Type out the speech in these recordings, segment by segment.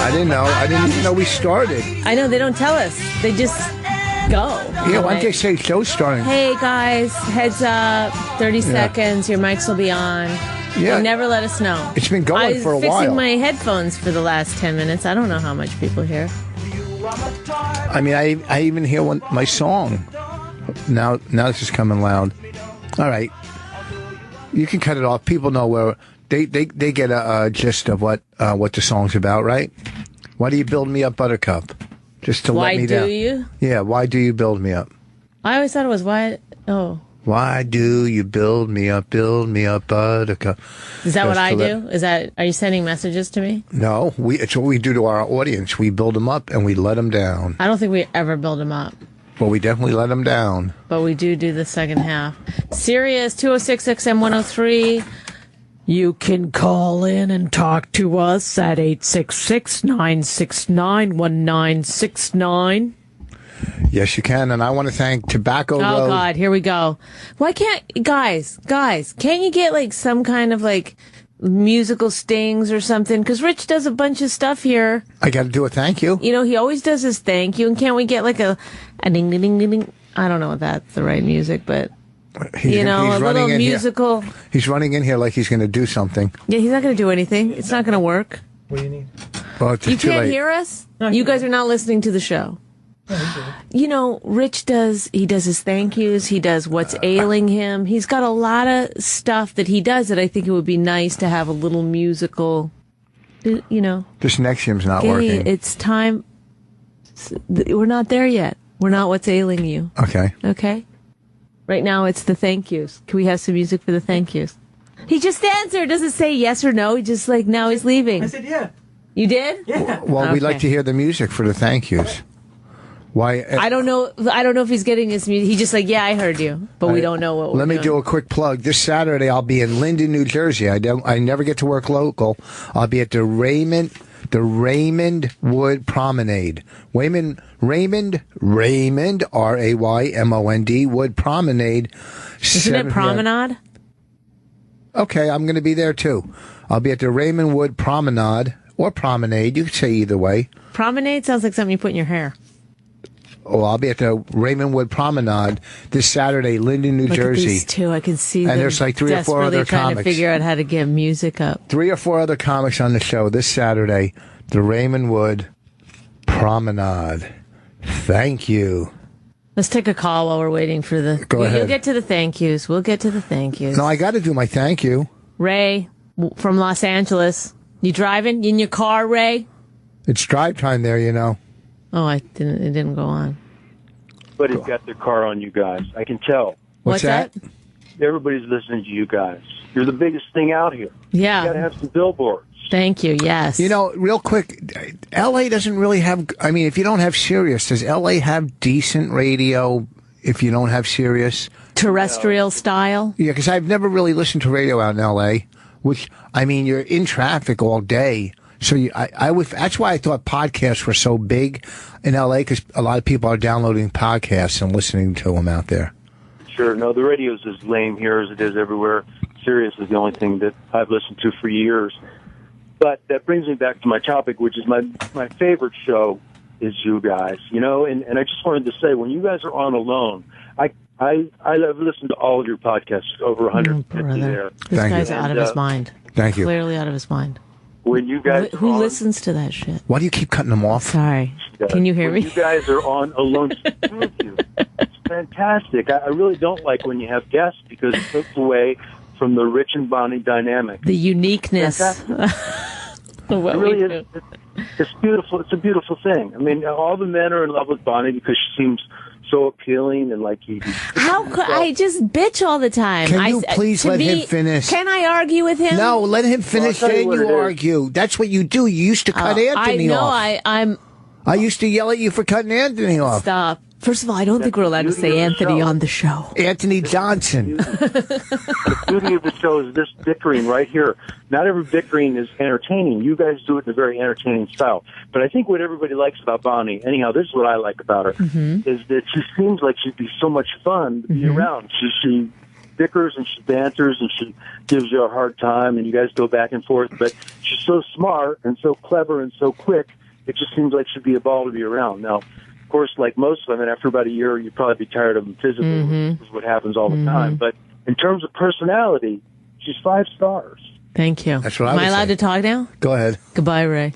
I didn't know. I didn't even know we started. I know, they don't tell us. They just go. Yeah, why don't they say show's starting? Hey, guys, heads up. 30 seconds, your mics will be on. Yeah. They never let us know. It's been going for a while. I was fixing my headphones for the last 10 minutes. I don't know how much people hear. I mean, I even hear my song. Now this is coming loud. All right. You can cut it off. People know where they get a gist of what the song's about, right? Why do you build me up, Buttercup? Just to let me down. Why do you? Yeah, why do you build me up? I always thought it was why. Oh. Why do you build me up, Buttercup? Is that what I do? Are you sending messages to me? No, it's what we do to our audience. We build them up and we let them down. I don't think we ever build them up. Well, we definitely let them down. But we do the second half. Sirius 206 XM 103. You can call in and talk to us at 866-969-1969. Yes, you can. And I want to thank Tobacco Road. Oh, God, here we go. Why can't, guys, can't you get like some kind of like musical stings or something? Because Rich does a bunch of stuff here. I got to do a thank you. You know, he always does his thank you. And can't we get like a ding, ding, ding, ding, ding? I don't know if that's the right music, but... He's a little musical. Here. He's running in here like he's going to do something. Yeah, he's not going to do anything. It's not going to work. What do you need? Well, it's you too can't late. hear us? No, you guys are not listening to the show. You know, Rich does his thank yous. He does what's ailing him. He's got a lot of stuff that he does that I think it would be nice to have a little musical, you know. This Nexium's not working. It's time. We're not there yet. We're not what's ailing you. Okay. Okay? Right now, it's the thank yous. Can we have some music for the thank yous? He just answered. Doesn't say yes or no. He just like, now he's leaving. I said yeah. You did? Yeah. Well, we'd like to hear the music for the thank yous. Why? I don't know if he's getting his music. He's just like, yeah, I heard you, but we don't know what we're Let me doing. do a quick plug. This Saturday, I'll be in Linden, New Jersey. I never get to work local. I'll be at the Raymond Wood Promenade. Raymond, Raymond, Wood Promenade. Isn't it Promenade? Okay, I'm going to be there too. I'll be at the Raymond Wood Promenade or Promenade. You could say either way. Promenade sounds like something you put in your hair. Oh, I'll be at the Raymond Wood Promenade this Saturday, Linden, New Jersey. At these two, I can see them. And there's like 3 or 4 other trying comics. to figure out how to get music up. 3 or 4 other comics on the show this Saturday, the Raymond Wood Promenade. Thank you. Let's take a call while we're waiting for the... Go ahead. You'll get to the thank yous. We'll get to the thank yous. No, I got to do my thank you. Ray from Los Angeles. You driving? You in your car, Ray? It's drive time there, you know. Oh, it didn't go on. Everybody's got their car on you guys. I can tell. What's that? Everybody's listening to you guys. You're the biggest thing out here. Yeah. You got to have some billboards. Thank you, yes. You know, real quick, L.A. doesn't really have... I mean, if you don't have Sirius, does L.A. have decent radio if you don't have Sirius? Terrestrial style? Yeah, because I've never really listened to radio out in L.A., which, I mean, you're in traffic all day. So that's why I thought podcasts were so big in L.A., because a lot of people are downloading podcasts and listening to them out there. Sure. No, the radio's as lame here as it is everywhere. Sirius is the only thing that I've listened to for years. But that brings me back to my topic, which is my favorite show is you guys. You know, and I just wanted to say, when you guys are on alone, I've listened to all of your podcasts, over 150 there. This Thank guy's you. out of his mind. Thank you. Clearly out of his mind. When you guys Who listens to that shit? Why do you keep cutting them off? Sorry. Can you hear me? You guys are on alone. Thank you. It's fantastic. I really don't like when you have guests because it takes away from the Rich and Bonnie dynamic. The uniqueness. It really is. It's beautiful. It's a beautiful thing. I mean, all the men are in love with Bonnie because she seems so appealing and like he. How could I just bitch all the time? Can you please let him finish? Can I argue with him? No, let him finish. Well, Then you argue. That's what you do. You used to cut Anthony off. I used to yell at you for cutting Anthony off. Stop. First of all, I don't think we're allowed to say Anthony on the show. Anthony Johnson. The beauty of the show is this bickering right here. Not every bickering is entertaining. You guys do it in a very entertaining style. But I think what everybody likes about Bonnie, anyhow, this is what I like about her, is that she seems like she'd be so much fun to be around. bickers and she banters and she gives you a hard time and you guys go back and forth. But she's so smart and so clever and so quick, it just seems like she'd be a ball to be around. Now, of course, like most women, after about a year, you'd probably be tired of them physically, which is what happens all the time. But in terms of personality, she's 5 stars. Thank you. That's what Am I allowed to talk now? Go ahead. Goodbye, Ray.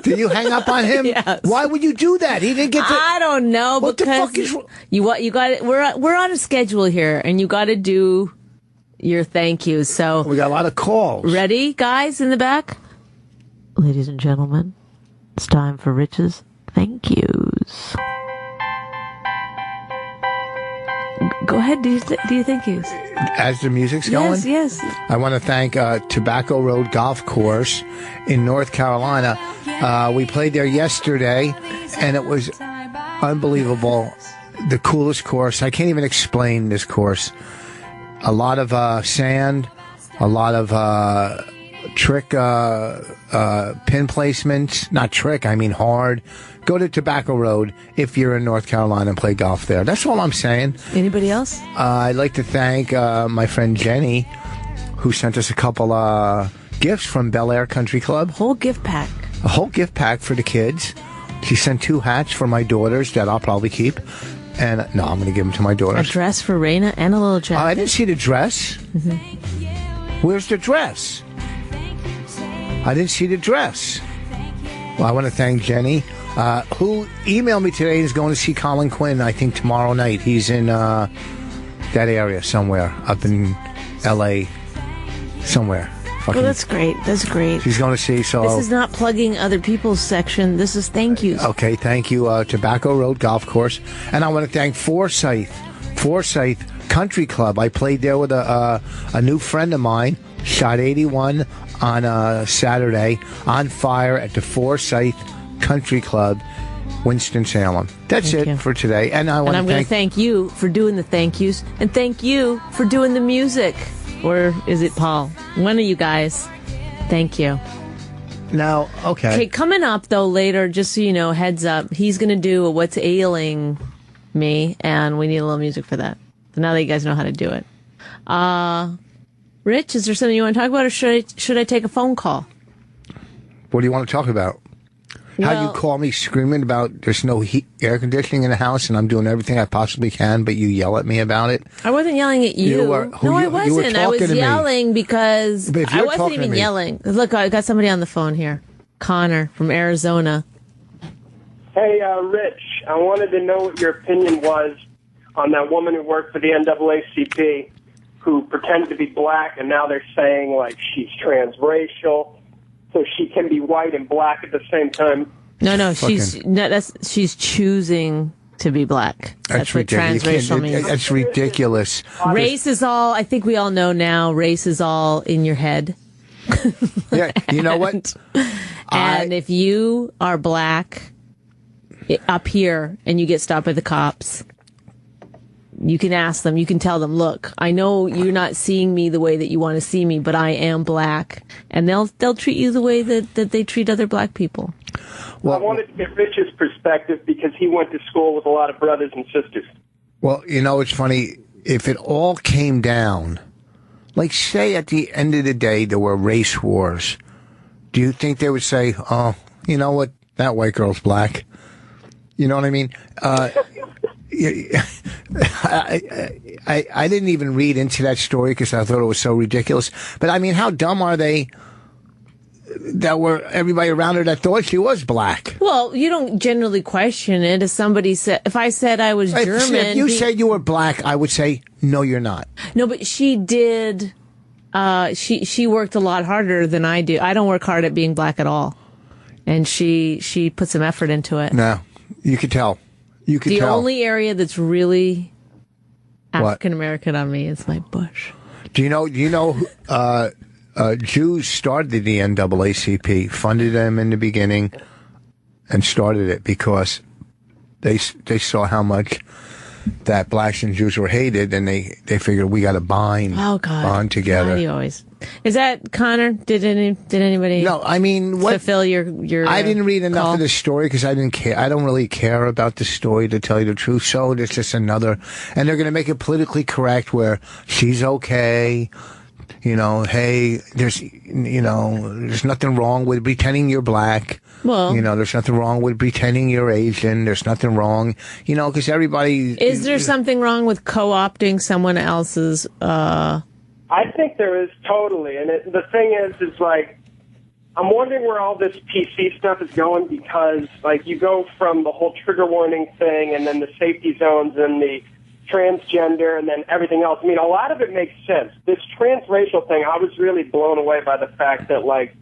Did you hang up on him? Yes. Why would you do that? He didn't get to... I don't know, What because the fuck is... you got we're on a schedule here, and you got to do your thank yous. So We got a lot of calls. ready, guys in the back? Ladies and gentlemen, it's time for Rich's thank yous. Go ahead, do you thank yous? As the music's going? Yes. I want to thank Tobacco Road Golf Course in North Carolina. We played there yesterday, and it was unbelievable. The coolest course. I can't even explain this course. A lot of sand, a lot of trick pin placements. Not trick, I mean hard. Go to Tobacco Road if you're in North Carolina and play golf there. That's all I'm saying. Anybody else? I'd like to thank my friend Jenny, who sent us a couple gifts from Bel Air Country Club. Whole gift pack. A whole gift pack for the kids. She sent 2 hats for my daughters that I'll probably keep. And no, I'm going to give them to my A daughters. dress for Raina and a little jacket. I didn't see the dress. Where's the dress? I didn't see the dress. Well, I want to thank Jenny, who emailed me today and is going to see Colin Quinn, I think, tomorrow night. He's in that area somewhere, up in L.A., somewhere. Well, that's great. That's great. She's going to see, so... This is not plugging other people's section. This is thank yous. Okay, thank you, Tobacco Road Golf Course. And I want to thank Forsyth Country Club. I played there with a new friend of mine, shot 81 on Saturday, on fire at the Forsyth Country Club, Winston-Salem. That's Thank it you. for today. And I'm going to thank you for doing the thank yous, and thank you for doing the music. Or is it Paul? One of you guys. Thank you. Now, okay. Okay, coming up, though, later, just so you know, heads up, he's going to do a What's Ailing Me, and we need a little music for that. So now that you guys know how to do it. Rich, is there something you want to talk about, or should I take a phone call? What do you want to talk about? How Well, you call me screaming about there's no air conditioning in the house and I'm doing everything I possibly can, but you yell at me about it? I wasn't yelling at you. You were- No, I you were wasn't. I talking was to me. yelling because But if I you're wasn't talking to even me- yelling. Look, I got somebody on the phone here. Connor from Arizona. Hey, Rich, I wanted to know what your opinion was on that woman who worked for the NAACP who pretended to be black, and now they're saying, like, she's transracial, so she can be white and black at the same time. No, she's choosing to be black. That's what ridiculous. You transracial can't- means. That's ridiculous. Race is all, I think we all know now, race is all in your head. Yeah, you know what? And if you are black up here and you get stopped by the cops, you can ask them, you can tell them, look, I know you're not seeing me the way that you want to see me, but I am black. And they'll treat you the way that they treat other black people. I wanted to get Rich's perspective because he went to school with a lot of brothers and sisters. Well, you know, it's funny. If it all came down, like say at the end of the day there were race wars, do you think they would say, oh, you know what, that white girl's black? You know what I mean? I didn't even read into that story because I thought it was so ridiculous. But I mean, how dumb are they that were everybody around her that thought she was black? Well, you don't generally question it. If somebody said, if I said I was German. If you said you were black, I would say, no, you're not. No, but she did. She worked a lot harder than I do. I don't work hard at being black at all. And she put some effort into it. No, you could tell. You could The tell. only area that's really African American on me is my bush. Do you know, Jews started the NAACP, funded them in the beginning, and started it because they saw how much that blacks and Jews were hated, and they figured we got to bond together. Why do you always Is that Connor? Did anybody? No, I mean, fulfill your? I didn't read enough call? of the story because I didn't care. I don't really care about the story, to tell you the truth. So it's just another, and they're going to make it politically correct where she's okay. Hey, there's nothing wrong with pretending you're black. Well, there's nothing wrong with pretending you're Asian. There's nothing wrong, because everybody. Is there something wrong with co-opting someone else's? I think there is, totally. And the thing is like, I'm wondering where all this PC stuff is going, because like you go from the whole trigger warning thing and then the safety zones and the transgender and then everything else. I mean, a lot of it makes sense. This transracial thing, I was really blown away by the fact that, like,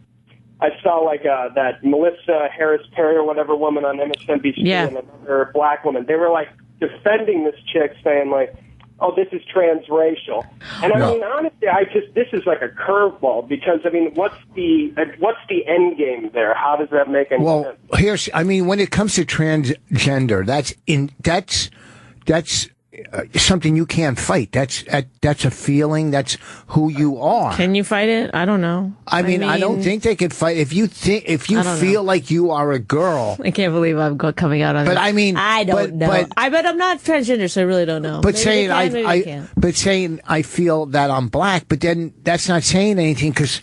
I saw, like, that Melissa Harris Perry or whatever woman on MSNBC and another black woman. They were, like, defending this chick, saying, like, oh, this is transracial. And I mean, honestly, this is like a curveball, because, I mean, what's the end game there? How does that make any sense? When it comes to transgender, that's something you can't fight. That's a feeling. That's who you are. Can you fight it? I don't know. I mean, I don't think they could fight. If you feel like you are a girl. I can't believe I'm coming out on that. But I mean, I don't know. But I'm not transgender, so I really don't know. But saying I feel that I'm black, but then that's not saying anything, because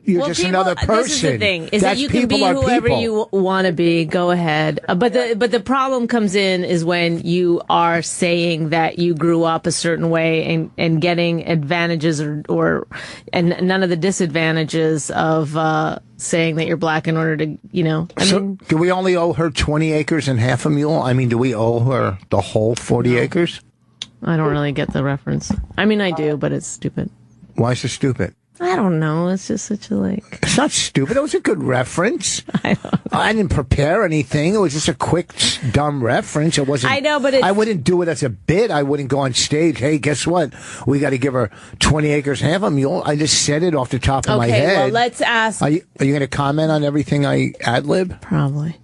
you're just another person. This is the thing: is that you can be whoever you want to be. Go ahead. But the problem comes in is when you are saying that you grew up a certain way and getting advantages or none of the disadvantages of saying that you're black in order to, do we only owe her 20 acres and half a mule? I mean, do we owe her the whole 40 acres? I don't really get the reference. I mean, I do, but it's stupid. Why is it stupid? I don't know. It's just such a It's not stupid. It was a good reference. I didn't prepare anything. It was just a quick, dumb reference. It wasn't. I know, but I wouldn't do it as a bit. I wouldn't go on stage. Hey, guess what? We got to give her 20 acres, half a mule. I just said it off the top of my head. Well, let's ask. Are you going to comment on everything I ad-lib? Probably.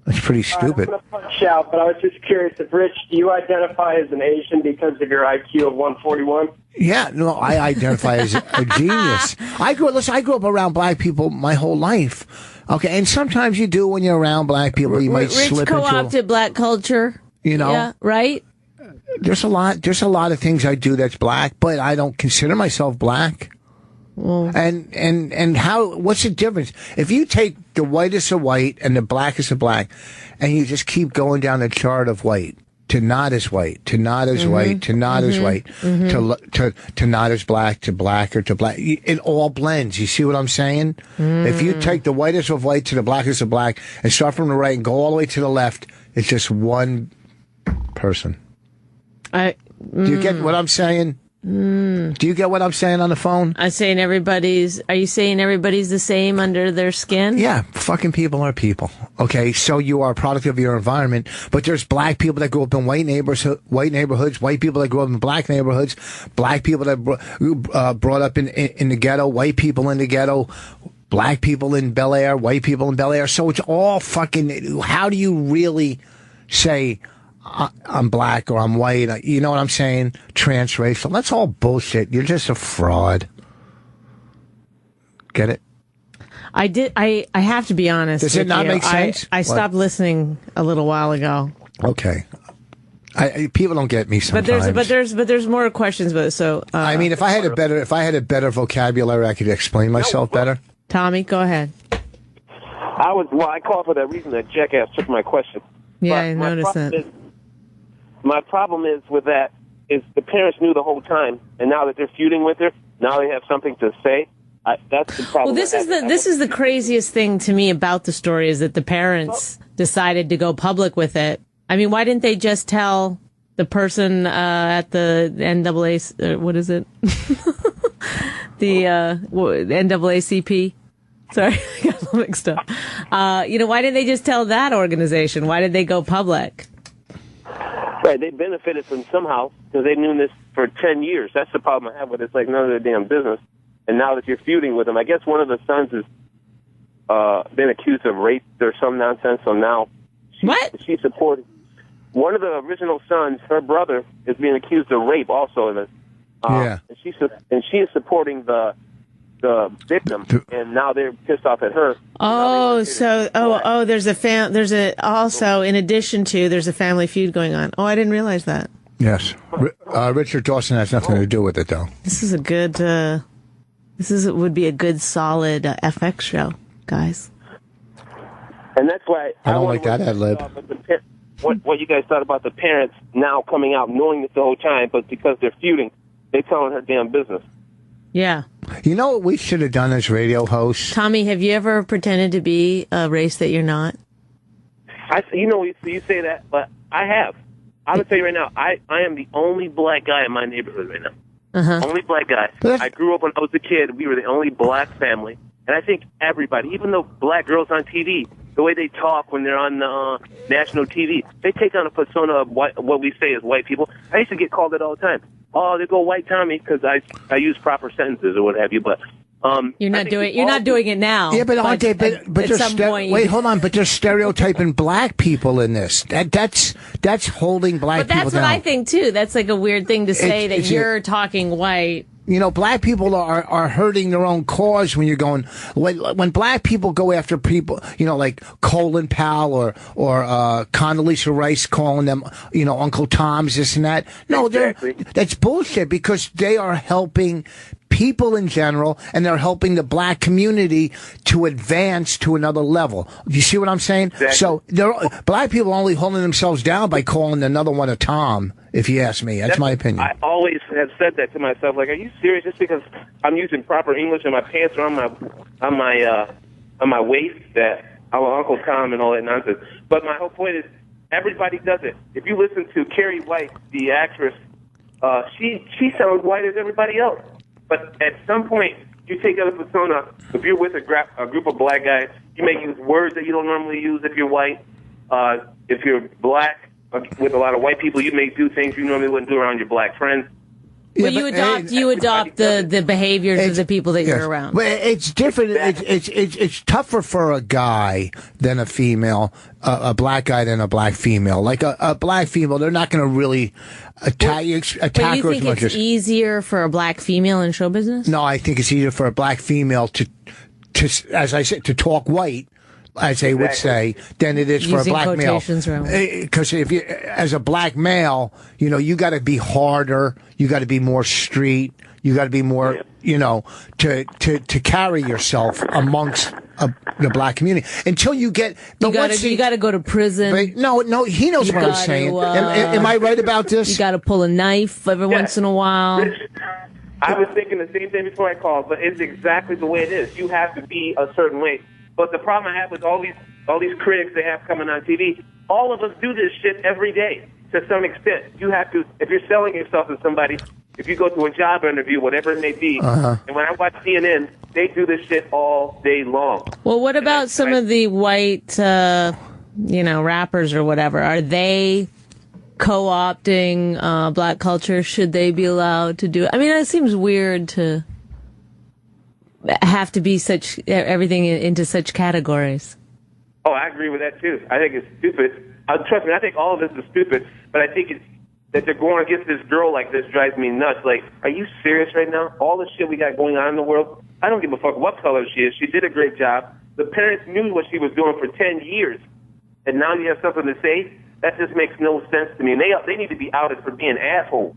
That's pretty stupid. I'm going to punch out, but I was just curious if, Rich, do you identify as an Asian because of your IQ of 141? Yeah, no, I identify as a genius. I grew up around black people my whole life. Okay, and sometimes you do when you're around black people. You might Rich slip co-opted black culture. Yeah, right? There's a lot of things I do that's black, but I don't consider myself black. Well, and what's the difference? If you take the whitest of white and the blackest of black, and you just keep going down the chart of white, to not as white, to not as white, to not as white, to not as black, to blacker, to black. It all blends. You see what I'm saying? If you take the whitest of white to the blackest of black and start from the right and go all the way to the left, it's just one person. Do you get what I'm saying? Do you get what I'm saying on the phone? Are you saying everybody's the same under their skin? Yeah, fucking people are people. Okay, so you are a product of your environment, but there's black people that grew up in white neighborhoods, white people that grew up in black neighborhoods, black people that brought up in the ghetto, white people in the ghetto, black people in Bel Air, white people in Bel Air. So it's all fucking, how do you really say I'm black or I'm white? You know what I'm saying? Transracial. That's all bullshit. You're just a fraud. Get it? I did. I have to be honest. Does it not make sense? I stopped listening a little while ago. Okay. People don't get me sometimes. But there's more questions. But so I mean, if I had a better vocabulary, I could explain myself better. Tommy, go ahead. I called for that reason that jackass took my question. Yeah, I noticed that. My problem is with that is the parents knew the whole time, and now that they're feuding with her, now they have something to say. That's the problem. Well, this is the craziest thing to me about the story is that the parents decided to go public with it. I mean, why didn't they just tell the person at the NAACP? What is it? The NAACP. Sorry, I got mixed up. Why didn't they just tell that organization? Why did they go public? Right, they benefited from somehow because they knew this for 10 years. That's the problem I have with it. It's like none of their damn business. And now that you're feuding with them, I guess one of the sons has been accused of rape or some nonsense. So now she's supporting one of the original sons. Her brother is being accused of rape also. Yeah. And she is supporting the the victim, and now they're pissed off at her. Oh, there's also, in addition to, there's a family feud going on. Oh, I didn't realize that. Yes. Richard Dawson has nothing to do with it, though. This is a good, would be a good, solid FX show, guys. And that's why I don't like that ad lib. What you guys thought about the parents now coming out knowing this the whole time, but because they're feuding, they're telling her damn business. Yeah. You know what we should have done as radio hosts? Tommy, have you ever pretended to be a race that you're not? You say that, but I have. I'm going to tell you right now, I am the only black guy in my neighborhood right now. Uh-huh. Only black guy. I grew up when I was a kid. We were the only black family. And I think everybody, even though black girls on TV, the way they talk when they're on national TV, they take on a persona of what we say as white people. I used to get called it all the time. Oh, they go white Tommy because I use proper sentences or what have you. But you're not doing it now. Yeah, but aren't they? But at some point, wait, hold on. But they're stereotyping black people in this. That's holding black people down. But that's what I think too. That's like a weird thing to say that you're talking white. You know, black people are hurting their own cause when you're going, when black people go after people, like Colin Powell or Condoleezza Rice calling them, Uncle Tom's, this and that. No, exactly. That's bullshit because they are helping people in general and they're helping the black community to advance to another level. You see what I'm saying? Exactly. So black people are only holding themselves down by calling another one a Tom, if you ask me. That's my opinion. I always have said that to myself. Like, are you serious? Just because I'm using proper English and my pants are on my waist, that I'm Uncle Tom and all that nonsense. But my whole point is, everybody does it. If you listen to Carrie White, the actress, she sounds white as everybody else. But at some point, you take out a persona. If you're with a group of black guys, you may use words that you don't normally use if you're white. If you're black, with a lot of white people, you may do things you normally wouldn't do around your black friends. Well, you adopt the behaviors of the people that you're around. Well, it's different. Exactly. It's tougher for a guy than a female, a black guy than a black female. Like a black female, they're not going to really attack her as much. You think it's easier for a black female in show business? No, I think it's easier for a black female to, as I said, to talk white, as they would say, than it is for a black male. Because if you, as a black male, you got to be harder, you got to be more street, you got to be more, to carry yourself amongst the black community until you get. You got to go to prison. No, he knows what I'm saying. Am I right about this? You got to pull a knife every once in a while. I was thinking the same thing before I called, but it's exactly the way it is. You have to be a certain way. But the problem I have with all these critics they have coming on TV, all of us do this shit every day to some extent. You have to, if you're selling yourself to somebody, if you go to a job interview, whatever it may be, and when I watch CNN, they do this shit all day long. Well, what about some of the white, rappers or whatever? Are they co-opting black culture? Should they be allowed to do it? I mean, it seems weird to have to be everything into such categories. Oh, I agree with that too. I think it's stupid. Trust me, I think all of this is stupid, but I think it's that they're going against this girl like this drives me nuts. Like, are you serious right now? All the shit we got going on in the world, I don't give a fuck what color she is. She did a great job. The parents knew what she was doing for 10 years, and now you have something to say? That just makes no sense to me. And they need to be outed for being assholes.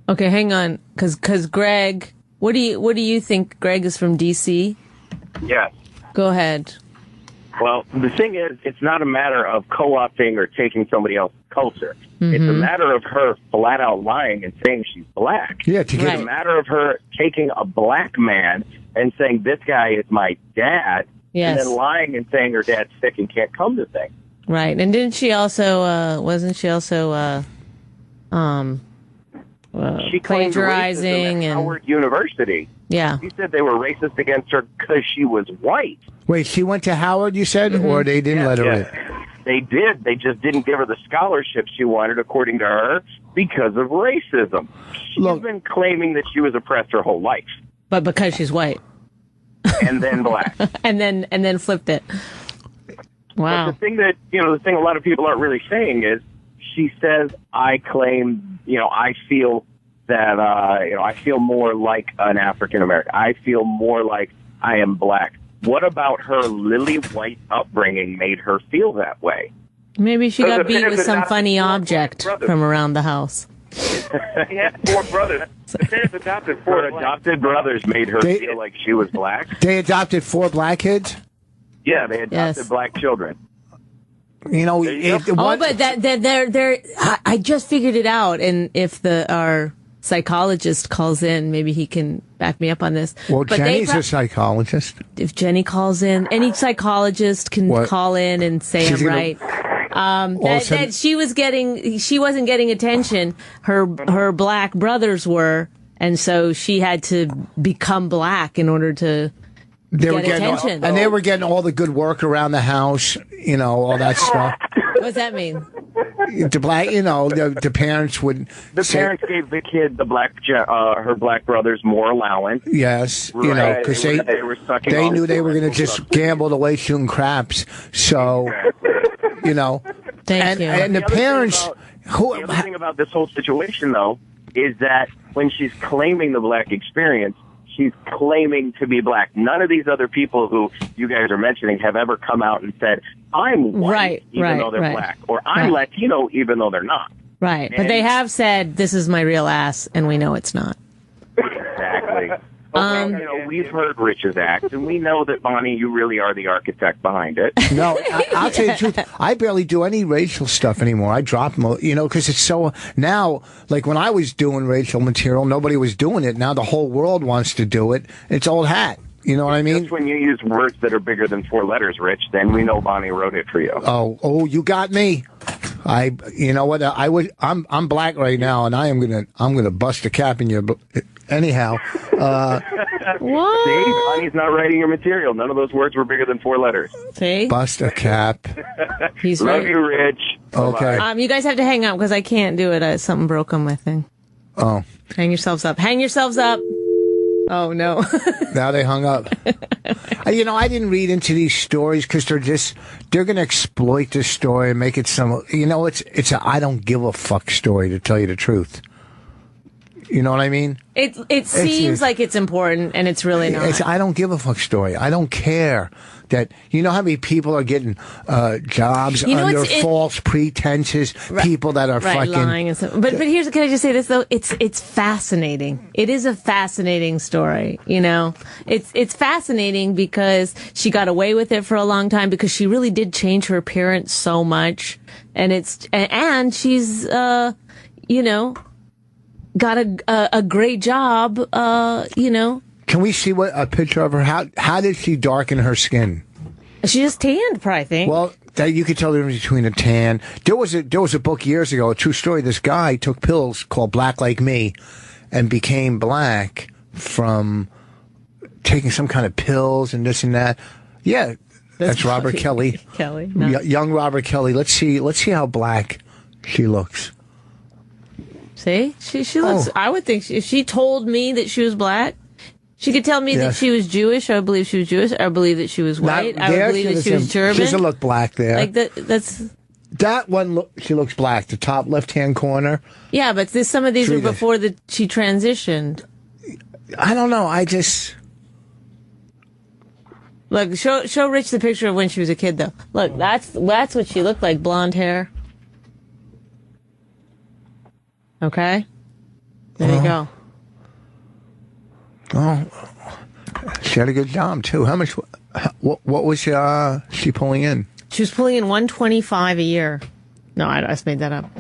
Okay, hang on, because Greg... What do you think? Greg is from D.C.? Yes. Go ahead. Well, the thing is, it's not a matter of co-opting or taking somebody else's culture. Mm-hmm. It's a matter of her flat out lying and saying she's black. Yeah, it's a matter of her taking a black man and saying, this guy is my dad, and then lying and saying her dad's sick and can't come to things. Right. And didn't she also, wasn't she also, she plagiarizing at Howard University. Yeah. She said they were racist against her because she was white. Wait, she went to Howard, you said, or they didn't let her in? They did. They just didn't give her the scholarship she wanted, according to her, because of racism. She's been claiming that she was oppressed her whole life. But because she's white. And then black. and then flipped it. Wow. But the thing a lot of people aren't really saying is, she says, I claim, I feel that, I feel more like an African American. I feel more like I am black. What about her lily white upbringing made her feel that way? Maybe she got beat with some funny object from around the house. He had 4 brothers. His adopted 4 Her adopted brothers made her feel like she was black. They adopted 4 black kids? Yeah, they adopted black children. You know, but they're I just figured it out, and if our psychologist calls in, maybe he can back me up on this. Well, but Jenny's a psychologist. If Jenny calls in, any psychologist can call in and say I'm right. That she wasn't getting attention. Her black brothers were, and so she had to become black in order to get attention. And they were getting all the good work around the house, all that stuff. What does that mean? The black, the parents would. The parents gave the kid her black brothers more allowance. Yes, because they knew they were going to just gamble away shooting craps. So, Thank you. And the parents. The other thing about this whole situation, though, is that when she's claiming the black experience, she's claiming to be black. None of these other people who you guys are mentioning have ever come out and said, I'm white, even though they're black, or I'm Latino, even though they're not. Right. But they have said, this is my real ass, and we know it's not. Exactly. We've heard Rich's act, and we know that, Bonnie, you really are the architect behind it. No, I'll tell you the truth. I barely do any racial stuff anymore. I drop them, because it's so... Now, like when I was doing racial material, nobody was doing it. Now the whole world wants to do it. It's old hat. You know what I mean? Just when you use words that are bigger than 4 letters, Rich, then we know Bonnie wrote it for you. Oh, you got me. You know what? I'm black right now, and I'm gonna bust a cap in your. Anyhow, what? See, Bonnie's not writing your material. None of those words were bigger than 4 letters. See, bust a cap. He's Love right. you, Rich. Okay. Bye-bye. You guys have to hang up because I can't do it. Something broke on my thing. Oh. Hang yourselves up. Hang yourselves up. Oh, no. Now they hung up. I didn't read into these stories because they're going to exploit this story and make it it's a I don't give a fuck story, to tell you the truth. You know what I mean? It seems like it's important, and it's really not. It's I don't give a fuck story. I don't care that how many people are getting jobs under false pretenses. Right, people that are fucking lying and stuff. But here's, can I just say this though? It's fascinating. It is a fascinating story. It's fascinating because she got away with it for a long time because she really did change her appearance so much, and she's got a great job, Can we see a picture of her? How did she darken her skin? She just tanned, I think. Well, you could tell the difference between a tan. There was a book years ago, a true story. This guy took pills called Black Like Me and became black from taking some kind of pills and this and that. Yeah, that's Robert Kelly. Kelly. No. Young Robert Kelly. Let's see how black she looks. See? She looks... I would think if she told me that she was black, she could tell me that she was Jewish. I would believe she was Jewish. I would believe that she was white. I would believe that she was German. She doesn't look black there. Like that's... That one, she looks black. The top left-hand corner. Yeah, but some of these were before she transitioned. I don't know. I just... Look, show Rich the picture of when she was a kid, though. Look, that's what she looked like, blonde hair. Okay? There you go. Oh, she had a good job, too. How much... What was she pulling in? She was pulling in $125 a year. No, I just made that up.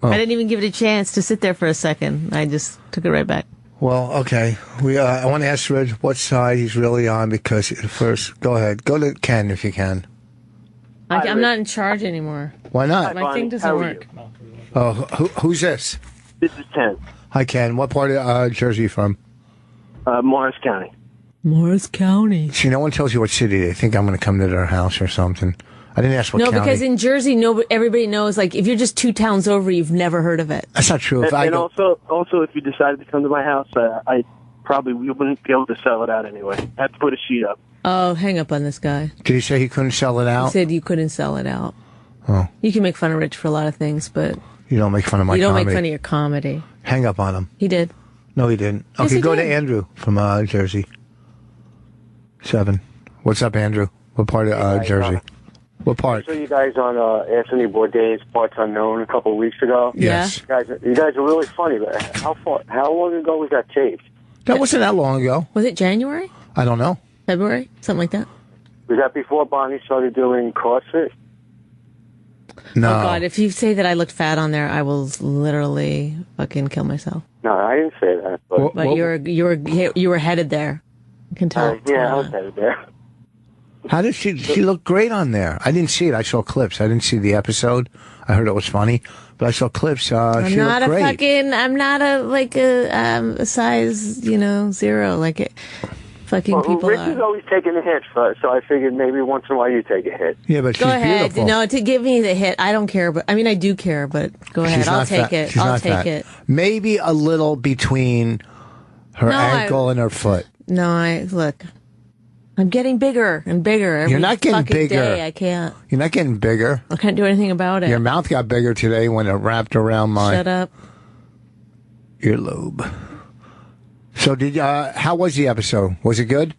Oh. I didn't even give it a chance to sit there for a second. I just took it right back. Well, okay. I want to ask Reg what side he's really on because first, go ahead. Go to Ken if you can. I'm not in charge anymore. Why not? My thing doesn't work. Oh, who's this? This is Ken. Hi, Ken. What part of Jersey are you from? Morris County. Morris County. See, no one tells you what city. They think I'm going to come to their house or something. I didn't ask what county. No, because in Jersey, everybody knows, like, if you're just 2 towns over, you've never heard of it. That's not true. Also, if you decided to come to my house, we wouldn't be able to sell it out anyway. I have to put a sheet up. Oh, hang up on this guy. Did he say he couldn't sell it out? He said you couldn't sell it out. Oh. You can make fun of Rich for a lot of things, but You don't make fun of my You don't comedy. make fun of your comedy. Hang up on him. He did. No, he didn't. Yes, Okay, he go did. to Andrew from Jersey. 7. What's up, Andrew? What part of Jersey? What part? I saw you guys on Anthony Bourdain's Parts Unknown a couple of weeks ago. Yes. You guys are really funny, but how long ago was that taped? That wasn't that long ago. Was it January? I don't know. February? Something like that? Was that before Bonnie started doing CrossFit? No. Oh, God. If you say that I looked fat on there, I will literally fucking kill myself. No, I didn't say that. But, But you were headed there. I can tell. yeah, I was headed there. How did she looked great on there? I didn't see it. I saw clips. I didn't see the episode. I heard it was funny, but I saw clips. I'm she not looked a great. fucking. I'm not a size 0 like it. Fucking Well, people Rich is are. always taking a hit, so I figured maybe once in a while you take a hit. Yeah, but Go she's ahead. beautiful. No, to give me the hit. I don't care, but I mean I do care. But go ahead. She's I'll not take fat. it. She's I'll not take fat. it. Maybe a little between her No, ankle and her foot. No, look. I'm getting bigger and bigger every You're not getting fucking bigger. day. I can't. You're not getting bigger. I can't do anything about it. Your mouth got bigger today when it wrapped around my Shut up. earlobe. So how was the episode? Was it good?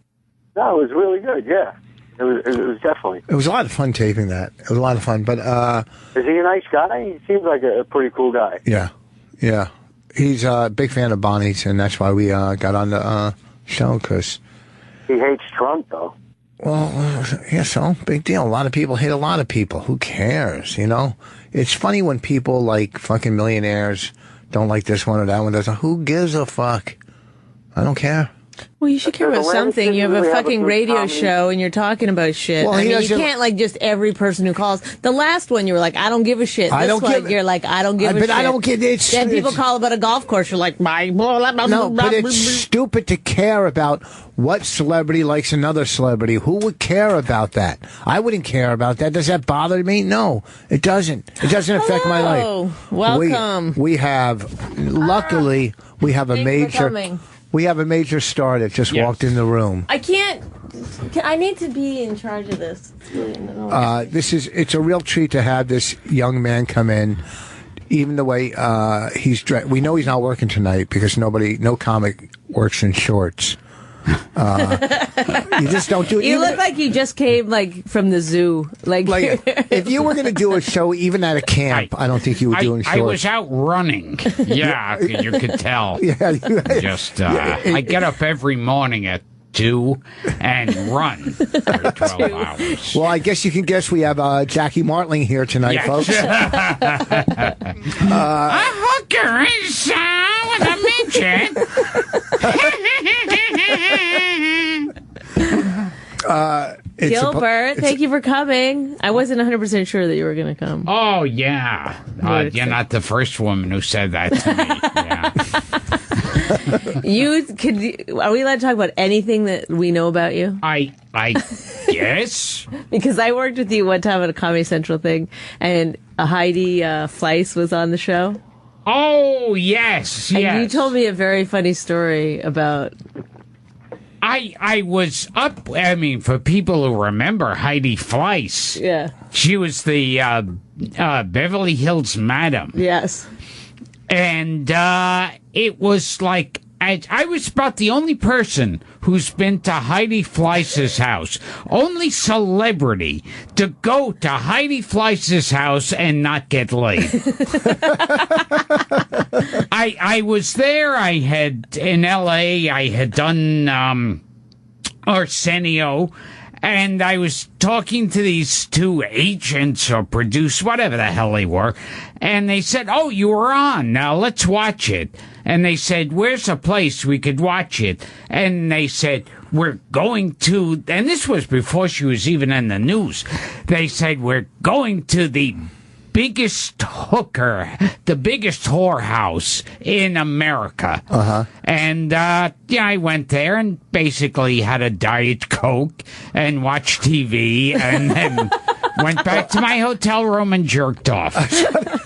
No, it was really good. Yeah, it was definitely. It was a lot of fun taping that. It was a lot of fun, but Is he a nice guy? He seems like a pretty cool guy. yeah. He's a big fan of Bonnie's, and that's why we got on the show, because... He hates Trump, though. Well, yeah, so big deal. A lot of people hate a lot of people. Who cares, It's funny when people like fucking millionaires don't like this one or that one doesn't. Who gives a fuck? I don't care. Well, you should care about Does something. You have a Atlantic fucking good radio comedy? show and you're talking about shit. Well, I he mean, you doesn't- can't like just every person who calls. The last one, you were like, I don't give a shit. This I don't one, give- you're like, I don't give a But shit. I don't get it. Then people call about a golf course. You're like, my blah, blah, No, blah, but blah, it's blah. stupid to care about what celebrity likes another celebrity. Who would care about that? I wouldn't care about that. Does that bother me? No, it doesn't. It doesn't affect my Hello. life. Welcome. We have, luckily, we have a Thank you for major. coming. We have a major star that just walked in the room. I can't. I need to be in charge of this. It's really annoying. It's a real treat to have this young man come in. Even the way he's dressed, we know he's not working tonight because no comic works in shorts. You just don't do it. You even look like you just came like from the zoo. Like if you were going to do a show even at a camp, I don't think you would do in shorts. I was out running. Yeah, you could tell. Yeah, Just I get up every morning at 2 and run for 12 hours. Well, I guess you can guess we have Jackie Martling here tonight, Yes. folks. A hooker is with a midget. Gilbert, thank you for coming. I wasn't 100% sure that you were going to come. Oh, yeah. You're not the first woman who said that to me. Yeah. Are we allowed to talk about anything that we know about you? I guess. Because I worked with you one time at a Comedy Central thing, and Heidi Fleiss was on the show. Oh, yes, yes. And you told me a very funny story about... I was up, I mean, for people who remember Heidi Fleiss. Yeah. She was the Beverly Hills Madam. Yes. And it was like, I was about the only person who's been to Heidi Fleiss's house. Only celebrity to go to Heidi Fleiss's house and not get laid. I was there. I had, in L.A., I had done Arsenio. And I was talking to these two agents or producers, whatever the hell they were. And they said, oh, you were on. Now let's watch it. And they said, where's a place we could watch it? And they said, we're going to, and this was before she was even in the news. They said, we're going to the biggest hooker, the biggest whorehouse in America. Uh-huh. And, I went there and basically had a Diet Coke and watched TV and then went back to my hotel room and jerked off.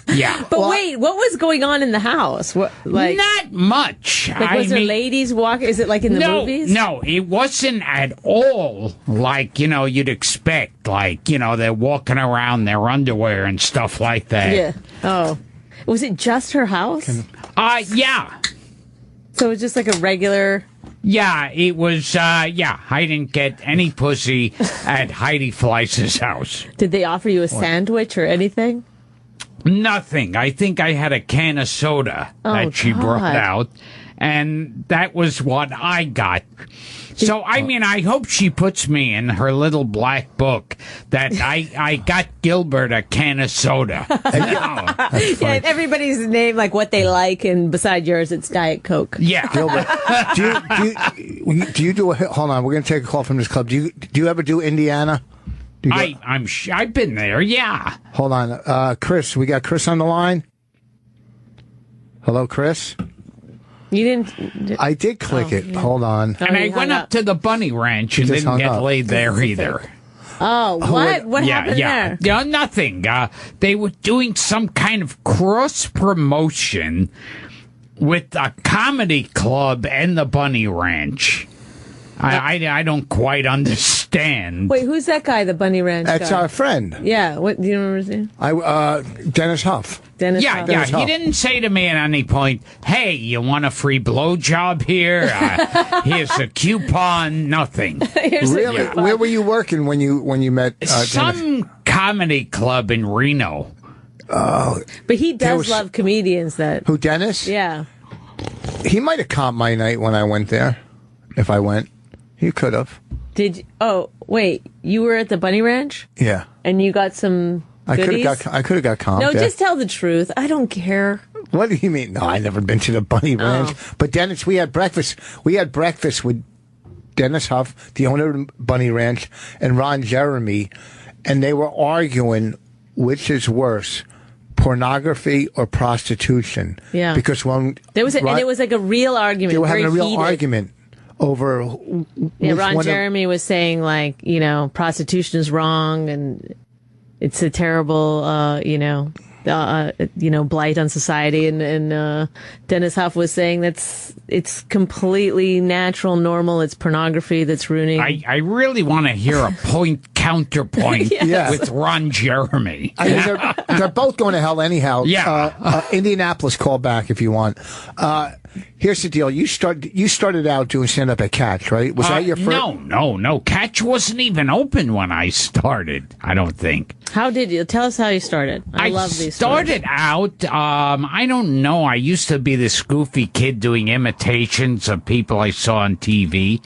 Yeah. But wait, what was going on in the house? What, Not much. was there ladies walking? Is it like in the movies? No, it wasn't at all like, you'd expect. Like, they're walking around their underwear and stuff like that. Yeah. Oh. Was it just her house? Yeah. So it was just like a regular... Yeah, it was, I didn't get any pussy at Heidi Fleiss's house. Did they offer you a sandwich or anything? Nothing. I think I had a can of soda that she brought out, and that was what I got. So, I mean, I hope she puts me in her little black book that I got Gilbert a can of soda. Yeah, everybody's name, like what they like, and beside yours, it's Diet Coke. Yeah. Gilbert, do you do a... Hold on, we're going to take a call from this club. Do you ever do Indiana? I've been there, yeah. Hold on. Chris, we got Chris on the line. Hello, Chris? You didn't... I did click it. Yeah. Hold on. And I went up to the bunny ranch and didn't get laid there either. Oh, what? What happened there? Yeah, nothing. They were doing some kind of cross-promotion with a comedy club and the bunny ranch. I don't quite understand. Wait, who's that guy, the Bunny Ranch That's guy? our friend. Yeah, what, do you remember his name? Dennis Huff. Dennis Huff. Yeah, he didn't say to me at any point, hey, you want a free blowjob here? Here's a coupon, nothing. Really? Where were you working when you met some Dennis? comedy club in Reno. But he does love comedians that... Who, Dennis? Yeah. He might have comped my night when I went there, if I went. He could have. Did you, oh, wait, you were at the Bunny Ranch? Yeah. And you got some goodies? I could have got comped. No, yeah. just tell the truth. I don't care. What do you mean? No, I never been to the Bunny Ranch. But Dennis, we had breakfast. We had breakfast with Dennis Huff, the owner of Bunny Ranch, and Ron Jeremy, and they were arguing which is worse, pornography or prostitution. Yeah. Because when there was, and it was like a real argument. They were having a real heated argument over. Yeah, Ron Jeremy was saying, like, you know, prostitution is wrong and it's a terrible, blight on society. And Dennis Huff was saying it's completely natural, normal. It's pornography that's ruining. I really want to hear a counterpoint with Ron Jeremy. I mean, they're both going to hell anyhow. Yeah. Indianapolis, call back if you want. Here's the deal. You started out doing stand-up at Catch, right? Was that your first? No. Catch wasn't even open when I started, I don't think. How did you? Tell us how you started. I love these started stories. out, I don't know. I used to be this goofy kid doing imitations of people I saw on TV.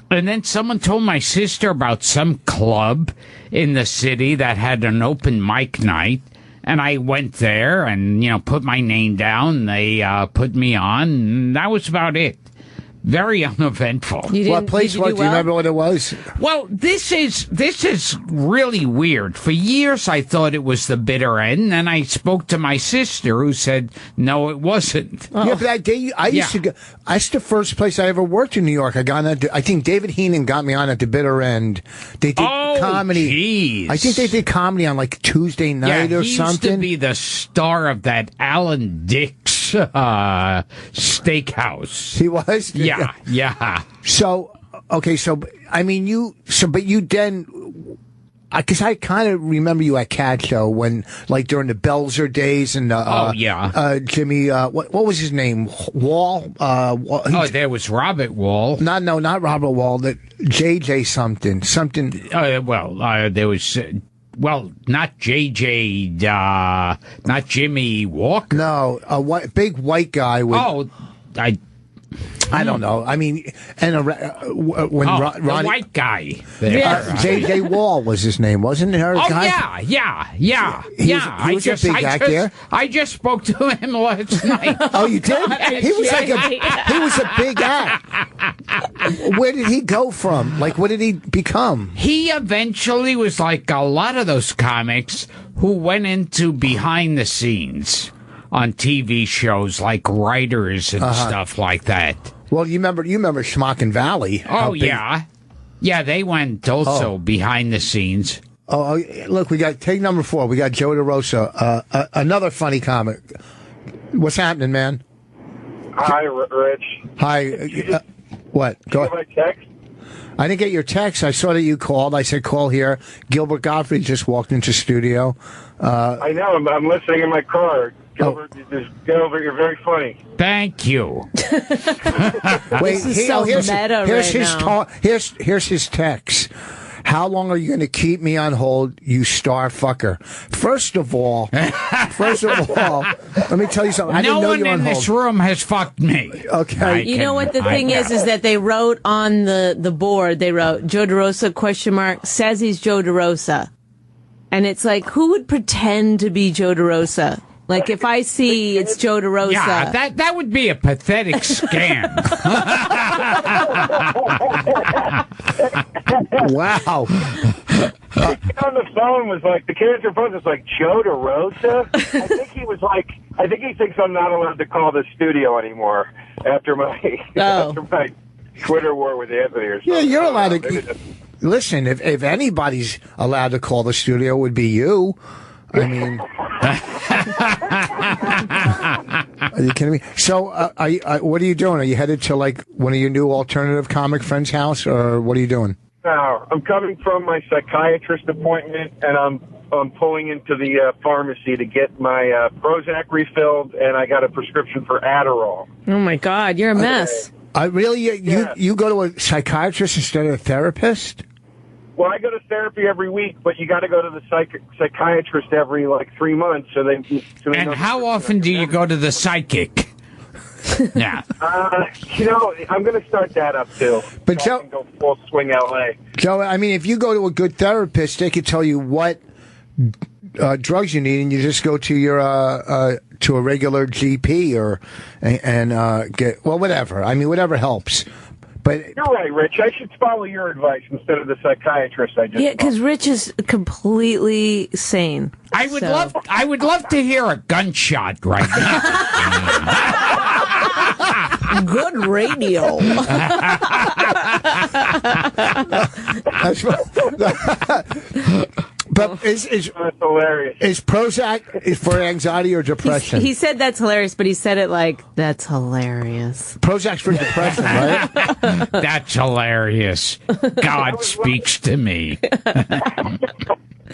And then someone told my sister about some club in the city that had an open mic night. And I went there and, put my name down. They put me on. And that was about it. Very uneventful. What place was? Do you remember what it was? Well, this is really weird. For years, I thought it was the bitter end. And I spoke to my sister who said, no, it wasn't. Oh. Yeah, but I used to go. That's the first place I ever worked in New York. I think David Heenan got me on at the bitter end. They did comedy. Geez. I think they did comedy on like Tuesday night or something. He used to be the star of that Alan Dix steakhouse. He was? Yeah. So, okay, but you then, because I kind of remember you at Cat Show when, like, during the Belzer days and, Jimmy, what was his name? Wall? There was Robert Wall. Not Robert Wall, JJ something. There was... not JJ, not Jimmy Walker. No, a big white guy with... I don't know. I mean, and when Ronnie, the white guy. J.J. Wall was his name, wasn't there? Yeah. He was a big actor. I just spoke to him last night. Oh, you did? He was a big act. Where did he go from? Like, what did he become? He eventually was like a lot of those comics who went into behind the scenes on TV shows, like writers and stuff like that. Well, you remember Schmocken Valley? Oh, yeah. Yeah, they went also behind the scenes. Oh, look, we got take number 4. We got Joe DeRosa, another funny comic. What's happening, man? Hi, Rich. Hi. What? Did you get my text? I didn't get your text. I saw that you called. I said, call here. Gilbert Gottfried just walked into studio. I know. I'm listening in my car. Gilbert, Gilbert, you're very funny. Thank you. Wait, this is so meta here's right his now. Here's his text. How long are you going to keep me on hold, you star fucker? First of all, let me tell you something. I didn't know you were on in hold. this room has fucked me. Okay. You know what the thing is that they wrote on the board, they wrote Joe DeRosa, ? Says he's Joe DeRosa. And it's like, who would pretend to be Joe DeRosa? Like, if I see it's Joe DeRosa. Yeah, that would be a pathetic scam. Wow. The kid on the phone was like, the kid on the phone was like, Joe DeRosa? I think he thinks I'm not allowed to call the studio anymore after my Twitter war with Anthony or something. Yeah, you're allowed to. Listen, if anybody's allowed to call the studio, it would be you. I mean, are you kidding me? So, what are you doing? Are you headed to like one of your new alternative comic friends' house, or what are you doing? No, I'm coming from my psychiatrist appointment, and I'm pulling into the pharmacy to get my Prozac refilled, and I got a prescription for Adderall. Oh my God, you're a mess. You go to a psychiatrist instead of a therapist? Well, I go to therapy every week, but you got to go to the psychiatrist every 3 months. And how often do you go to the psychic? Yeah. I'm going to start that up too. But so I can go full swing LA. Joe, I mean, if you go to a good therapist, they could tell you what drugs you need, and you just go to your to a regular GP and get whatever. I mean, whatever helps. But you're right, Rich. I should follow your advice instead of the psychiatrist I just. Yeah, because Rich is completely sane. I would love to hear a gunshot right now. Good radio. But is hilarious. Is Prozac for anxiety or depression? He said that's hilarious, but he said it like, that's hilarious. Prozac's for depression, right? That's hilarious. God speaks to me.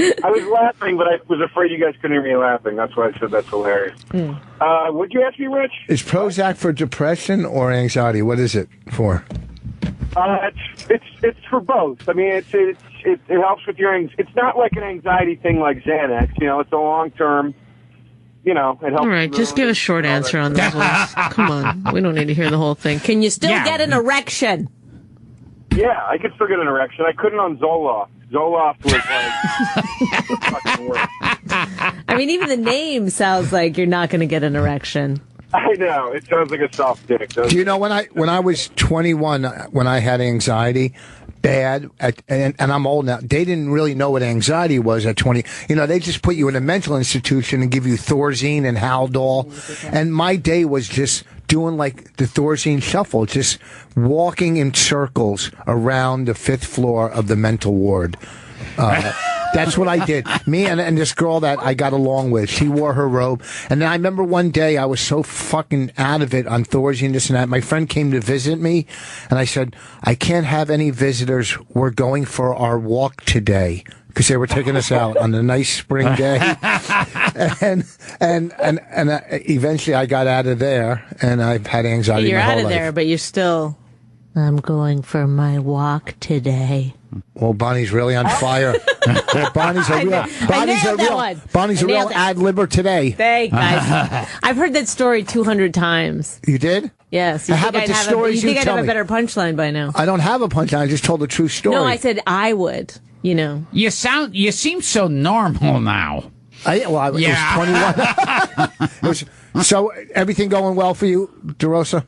I was laughing, but I was afraid you guys couldn't hear me laughing. That's why I said that's hilarious. Would you ask me, Rich? Is Prozac for depression or anxiety? What is it for? It's for both. I mean, it helps with your anxiety. It's not like an anxiety thing like Xanax. It's a long term. It helps. All right, just give a short answer on those ones. Come on, we don't need to hear the whole thing. Can you still get an erection? Yeah, I could still get an erection. I couldn't on Zoloft. Zoloft was fucking worse. I mean, even the name sounds like you're not going to get an erection. I know. It sounds like a soft dick. Do you know when I was 21, when I had anxiety, bad, and I'm old now, they didn't really know what anxiety was at 20. They just put you in a mental institution and give you Thorazine and Haldol. And my day was just doing like the Thorazine shuffle, just walking in circles around the 5th floor of the mental ward. That's what I did. Me and this girl that I got along with, she wore her robe. And then I remember one day I was so fucking out of it on Thorazine, this and that. My friend came to visit me, and I said, I can't have any visitors. We're going for our walk today. Because they were taking us out on a nice spring day. and eventually I got out of there, and I've had anxiety You're my whole out of life. there, but you're still, I'm going for my walk today. Well, Bonnie's really on fire. Well, Bonnie's a real ad-libber today. Hey, guys. I've heard that story 200 times. You did? Yes. How about the stories you think I'd tell have a me? better punchline by now? I don't have a punchline. I just told a true story. No, I said I would. You seem so normal now. It was 21. So everything going well for you, DeRosa?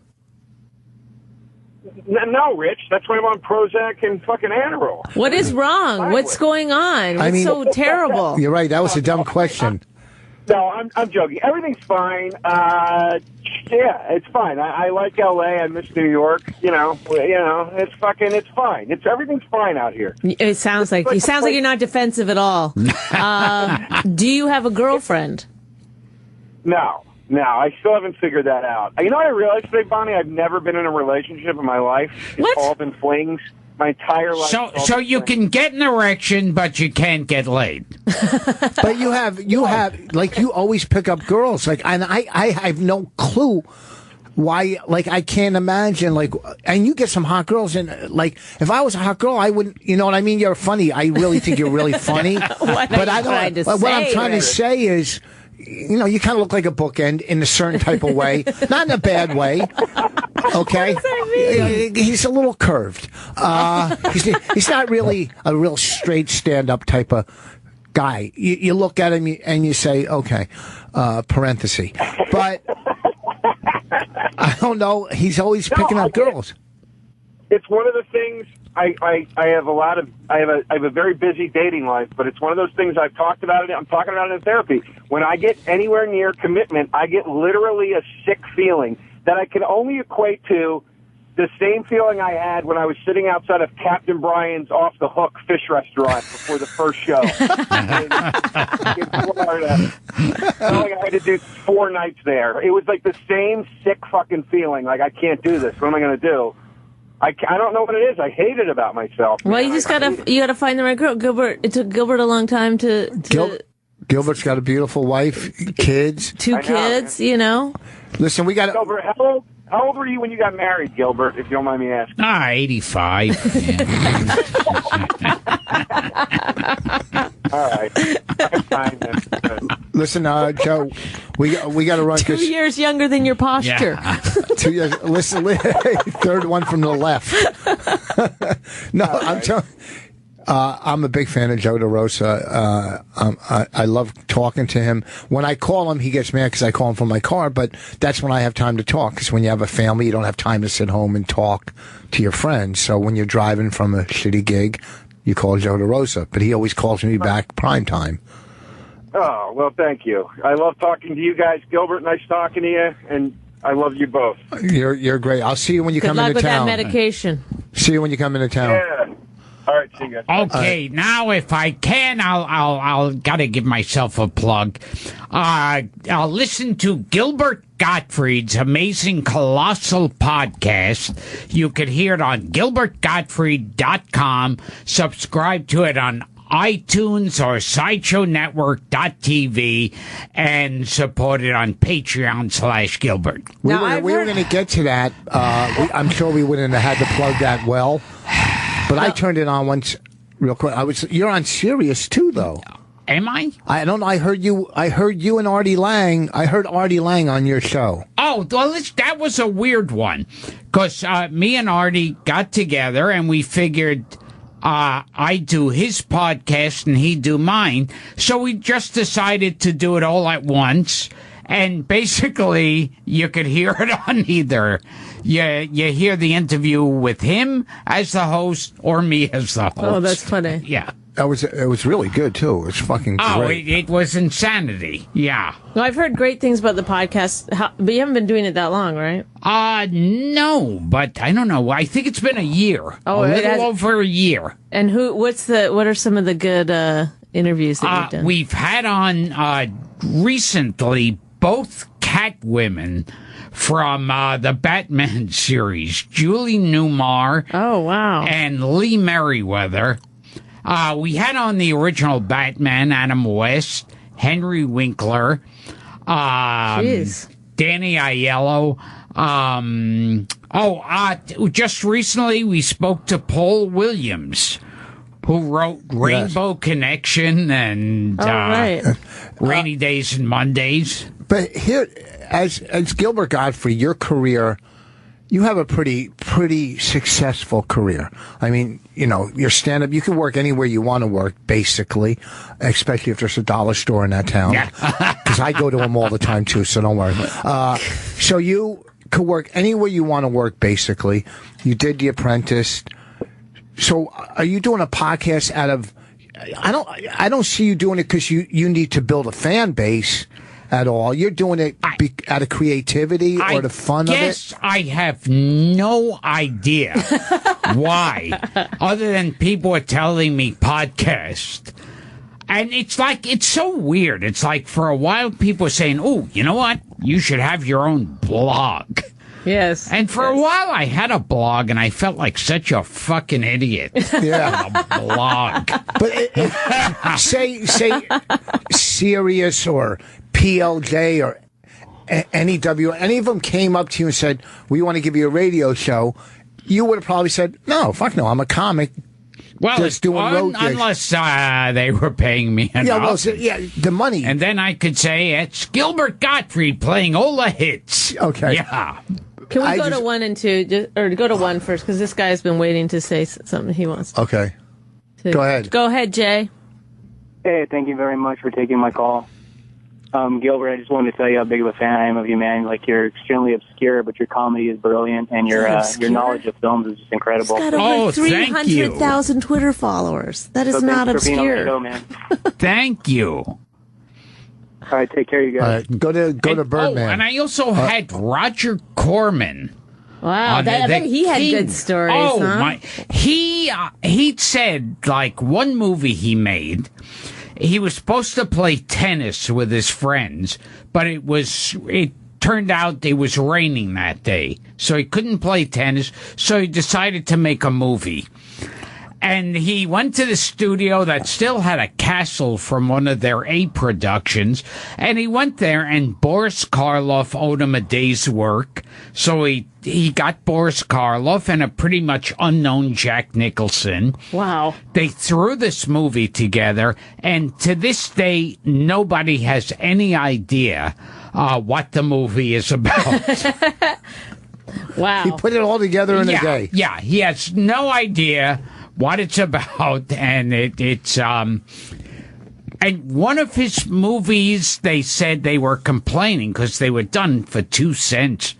No, Rich. That's why I'm on Prozac and fucking Adderall. What is wrong? What's going on? What's so terrible? You're right. That was a dumb question. No, I'm joking. Everything's fine. Yeah, it's fine. I like LA. I miss New York. It's fine. Everything's fine out here. It sounds like you're not defensive at all. Do you have a girlfriend? No, I still haven't figured that out. I realized today, Bonnie, I've never been in a relationship in my life. It's all been flings. my entire life. So you can get an erection, but you can't get laid. But you have like you always pick up girls like, and I have no clue why. Like I can't imagine like, and you get some hot girls, and like if I was a hot girl, I wouldn't. You know what I mean? You're funny. I really think you're really funny. But I don't. What I'm trying to say is, you know, you kind of look like a bookend in a certain type of way, not in a bad way. Okay, he's a little curved. He's not really a real straight stand-up type of guy. You look at him and you say, okay, parenthesis. But I don't know. He's always picking up girls. It's one of the things. I have a very busy dating life, but it's one of those things I've talked about it. I'm talking about it in therapy. When I get anywhere near commitment, I get literally a sick feeling that I can only equate to the same feeling I had when I was sitting outside of Captain Brian's Off the Hook fish restaurant before the first show in Florida. I had to do 4 nights there. It was like the same sick fucking feeling. Like, I can't do this. What am I going to do? I don't know what it is. I hate it about myself. Well, you just gotta find the right girl. Gilbert, it took Gilbert a long time to Gilbert's got a beautiful wife, kids. 2 kids, you know. Listen, we got Gilbert, how old were you when you got married, Gilbert, if you don't mind me asking? 85. All right. I'm fine then. Listen, Joe, we got to run. 2 years younger than your posture. Yeah. 2 years. Listen, third one from the left. No, I'm telling. I'm a big fan of Joe DeRosa. I love talking to him. When I call him, he gets mad because I call him from my car, but that's when I have time to talk, because when you have a family, you don't have time to sit home and talk to your friends. So when you're driving from a shitty gig, you call Joe DeRosa, but he always calls me back prime time. Oh, well, thank you. I love talking to you guys. Gilbert, nice talking to you, and I love you both. You're great. I'll see you when you come into town. Good luck with that medication. See you when you come into town. Yeah. All right, see you guys. Okay, now if I can, I'll gotta give myself a plug. I'll listen to Gilbert Gottfried's amazing colossal podcast. You could hear it on gilbertgottfried.com. Subscribe to it on iTunes or SideshowNetwork.tv, and support it on Patreon/Gilbert. We were going to get to that. I'm sure we wouldn't have had to plug that well. But I turned it on once, real quick. You're on Sirius too, though. Am I? I don't know. I heard you and Artie Lang. I heard Artie Lang on your show. Oh, well, that was a weird one, because me and Artie got together and we figured I do his podcast and he do mine. So we just decided to do it all at once. And basically, you could hear it on either. You hear the interview with him as the host or me as the host. Oh, that's funny. Yeah. It was really good, too. It was fucking great. Oh, it was insanity. Yeah. Well, I've heard great things about the podcast, but you haven't been doing it that long, right? No, but I don't know. I think it's been a year. Oh, a little over a year. And what are some of the good interviews that you've done? We've had on recently both Catwomen from the Batman series, Julie Newmar. Oh, wow. And Lee Merriweather. We had on the original Batman, Adam West, Henry Winkler, Danny Aiello. Just recently we spoke to Paul Williams, who wrote Rainbow Connection and Rainy Days and Mondays. But here, as Gilbert Gottfried, your career, you have a pretty successful career. I mean, you know, your stand-up, you can work anywhere you want to work, basically, especially if there's a dollar store in that town. Because I go to them all the time, too, so don't worry. So you could work anywhere you want to work, basically. You did The Apprentice. So are you doing a podcast out of... I don't see you doing it because you need to build a fan base at all. You're doing it out of creativity or the fun of it? Yes, I have no idea why, other than people are telling me podcast. And it's so weird. It's like for a while people were saying, oh, you know what? You should have your own blog. Yes. And for a while, I had a blog, and I felt like such a fucking idiot. Yeah. On a blog. But say Sirius or PLJ or NEW, any of them came up to you and said, "We want to give you a radio show," you would have probably said, "No, fuck no, I'm a comic." Well, just doing road gigs. Unless they were paying me enough. Yeah, well, the money. And then I could say, it's Gilbert Gottfried playing all the hits. Okay. Yeah. Can we go to 1 and 2, or go to 1 first? Because this guy's been waiting to say something he wants. Okay. Go ahead. Go ahead, Jay. Hey, thank you very much for taking my call. Gilbert, I just wanted to tell you how big of a fan I am of you, man. Like, you're extremely obscure, but your comedy is brilliant, and your knowledge of films is just incredible. He's got over 300,000 Twitter followers. That is not obscure. Show, man. Thank you. All right, take care, you guys. Go to Birdman. And I also had Roger Corman. Wow, I bet he had good stories. Oh, huh? He said, like, one movie he made, he was supposed to play tennis with his friends, but it turned out it was raining that day, so he couldn't play tennis, so he decided to make a movie. And he went to the studio that still had a castle from one of their A productions, and he went there, and Boris Karloff owed him a day's work, so he got Boris Karloff and a pretty much unknown Jack Nicholson. Wow. They threw this movie together, and to this day, nobody has any idea what the movie is about. Wow. He put it all together in a day. Yeah, he has no idea what it's about, and it's and one of his movies, they said they were complaining because they were done for 2 cents,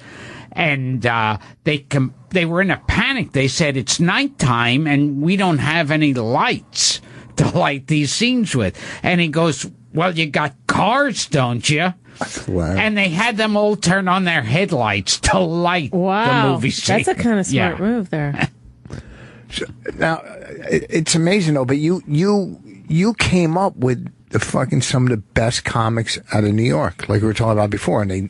and they were in a panic. They said, it's nighttime and we don't have any lights to light these scenes with. And he goes, well, you got cars, don't you? Wow. And they had them all turn on their headlights to light the movie scene. That's a kind of smart move there. Now, it's amazing though, but you came up with some of the best comics out of New York, like we were talking about before. And they,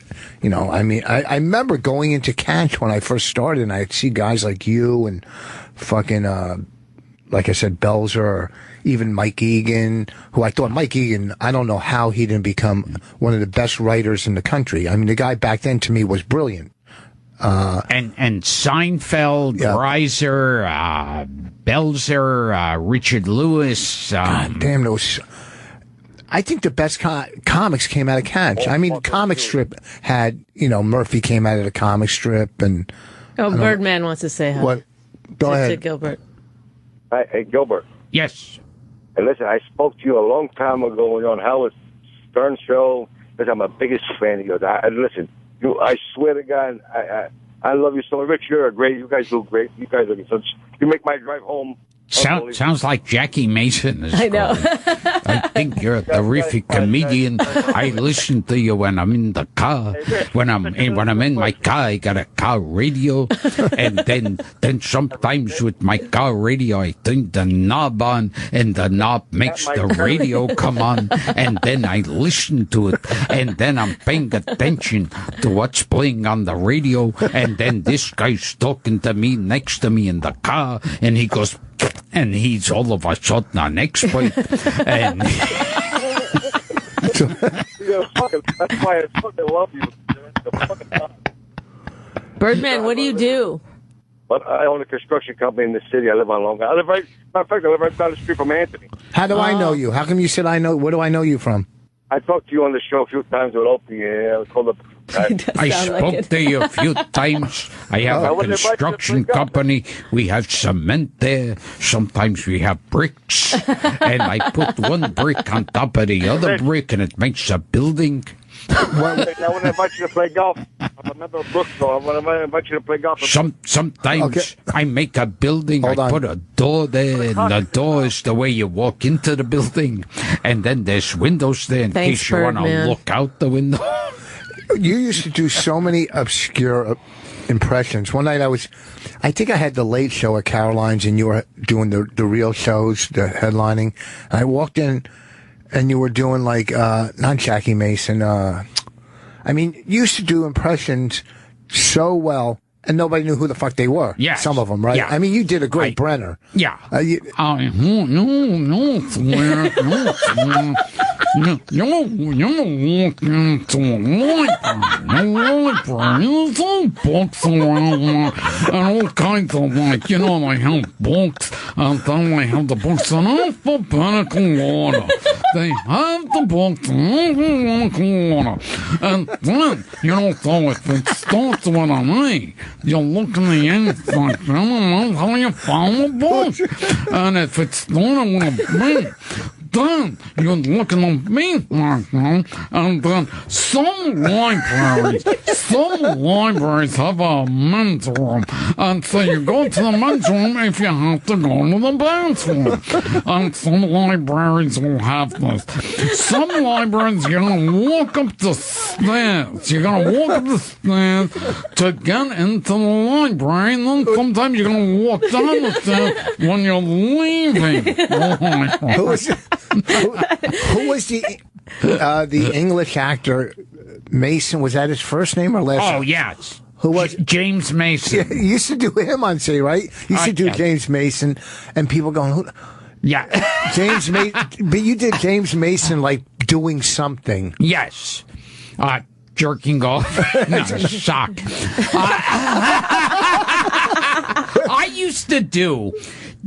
I remember going into Catch when I first started, and I'd see guys like you and fucking, like I said, Belzer, or even Mike Egan, who I thought Mike Egan, I don't know how he didn't become one of the best writers in the country. I mean, the guy back then to me was brilliant. And Seinfeld, Reiser, Belzer, Richard Lewis. God damn, those. I think the best comics came out of Catch. I mean, the comic strip had, Murphy came out of the comic strip, and. Birdman wants to say hi. What? Go ahead. To Gilbert. Hi, hey, Gilbert. Yes. Hey, listen, I spoke to you a long time ago on Howard Stern show, because I'm a biggest fan of yours. Listen. I swear to God, I love you so much. Rich, you're great. You guys do great. You guys are such. You make my drive home. Sounds like Jackie Mason. I know. I think you're a terrific comedian. I listen to you when I'm in the car. When I'm in my car, I got a car radio, and then sometimes with my car radio, I turn the knob on, and the knob makes the radio come on, and then I listen to it, and then I'm paying attention to what's playing on the radio, and then this guy's talking to me next to me in the car, and he goes. And he's all of a sudden an expert. And that's why I fucking love you. Birdman, what do you do? But I own a construction company in the city. I live on Long Island. Matter of fact, I live right down the street from Anthony. How do I know you? How come you said I know? Where do I know you from? I talked to you on the show a few times with Opie. Yeah, I was called up. I spoke to you a few times. I have a construction company. We have cement there. Sometimes we have bricks. And I put one brick on top of the other brick, and it makes a building. I want to invite you to play golf. I'm a member of Brooks, so I want to invite you to play golf. Sometimes I make a building. I put a door there, and the door is the way you walk into the building. And then there's windows there in case you want to look out the window. You used to do so many obscure impressions. One night I think I had the late show at Caroline's, and you were doing the real shows, the headlining. And I walked in, and you were doing like, not Jackie Mason. I mean, you used to do impressions so well. And nobody knew who the fuck they were. Yeah. Some of them, right? Yeah. I mean, you did a great Brenner. Yeah. You walk into a library, there's all books around, and all kinds of, like, they have books, and then they have the books in alphabetical order. They have the books in alphabetical order. And then, so if it starts with an A, you look in the end section, and that's how you found the book. And if it started with a B, then you look in the B section, and then some libraries have a men's room, and so you go to the men's room if you have to go to the bathroom. And some libraries will have this. Some libraries, you're gonna walk up the stairs. You're gonna walk up the stairs to get into the library, and then sometimes you're gonna walk down the stairs when you're leaving the library. Who was the English actor Mason? Was that his first name or last name? Oh, yes. Who was James Mason? Yeah, you used to do him on Say, right? You used to do James Mason, and people going, who? Yeah. James Mason. But you did James Mason like doing something. Yes. Jerking off. No, shock. I used to do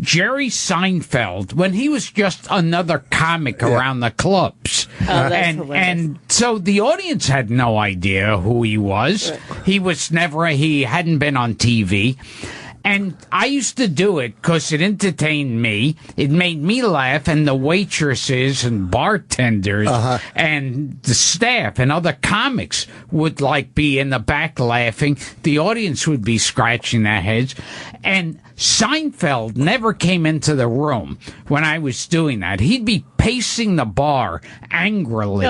Jerry Seinfeld when he was just another comic around the clubs. And so the audience had no idea who he was. He hadn't been on TV. And I used to do it because it entertained me. It made me laugh, and the waitresses and bartenders and the staff and other comics would be in the back laughing. The audience would be scratching their heads. And Seinfeld never came into the room when I was doing that. He'd be pacing the bar angrily,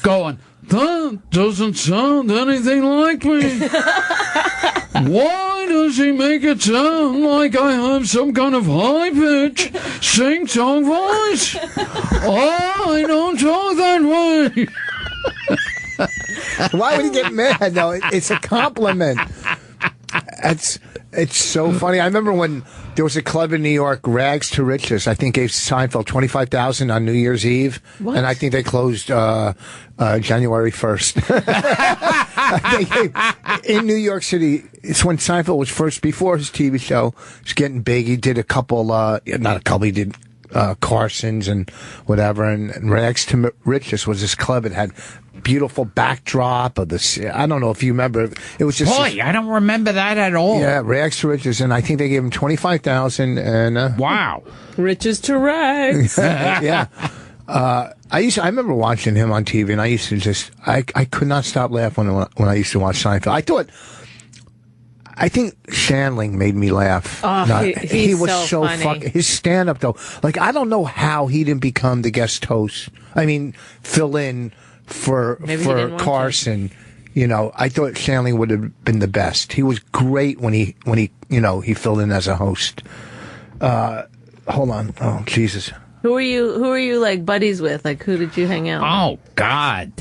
going, "That doesn't sound anything like me. Why does he make it sound like I have some kind of high-pitch sing-song voice? I don't talk that way." Why would he get mad, though? It's a compliment. It's so funny. I remember when there was a club in New York, Rags to Riches. I think gave Seinfeld $25,000 on New Year's Eve, and I think they closed January 1st. In New York City, it's when Seinfeld was first, before his TV show was getting big. He did a couple, he did Carson's and whatever, and Rags to Riches was this club. It had beautiful backdrop of this. I don't know if you remember. It was just I don't remember that at all. Yeah, Rags to Riches, and I think they gave him $25,000. And wow, riches to rags. Yeah. I remember watching him on TV, and I used to I could not stop laughing when I used to watch Seinfeld. I think Shandling made me laugh. Oh, he was so funny. fucking, his stand-up, though. I don't know how he didn't become the guest host. I mean, fill in for Carson. I thought Shandling would have been the best. He was great when he filled in as a host. Hold on. Oh, Jesus. Who are you buddies with? Who did you hang out with? Oh, God.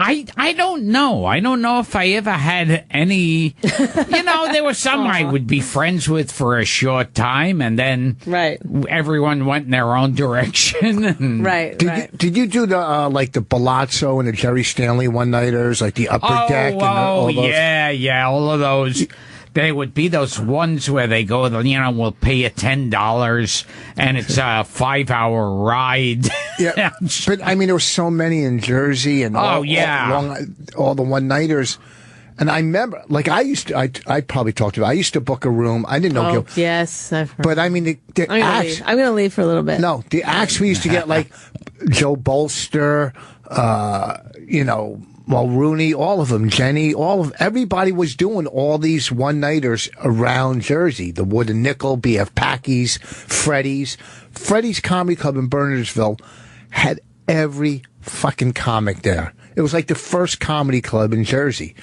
I don't know. I don't know if I ever had any. There were some I would be friends with for a short time, and then everyone went in their own direction. Did you do the the Palazzo and the Jerry Stanley one-nighters, like the Upper Deck? And all those? Yeah, all of those. They would be those ones where they go, we'll pay you $10, and it's a 5-hour ride. Yeah, but I mean, there were so many in Jersey and all the one-nighters. And I remember, I probably talked about it. I used to book a room. I didn't know. Yes, I've heard. But I mean, the acts. I'm going to leave for a little bit. No, the acts we used to get, Joe Bolster, Rooney, all of them, Jenny, everybody was doing all these one-nighters around Jersey. The Wood and Nickel, BF Packies, Freddy's. Freddy's Comedy Club in Bernardsville had every fucking comic there. It was like the first comedy club in Jersey.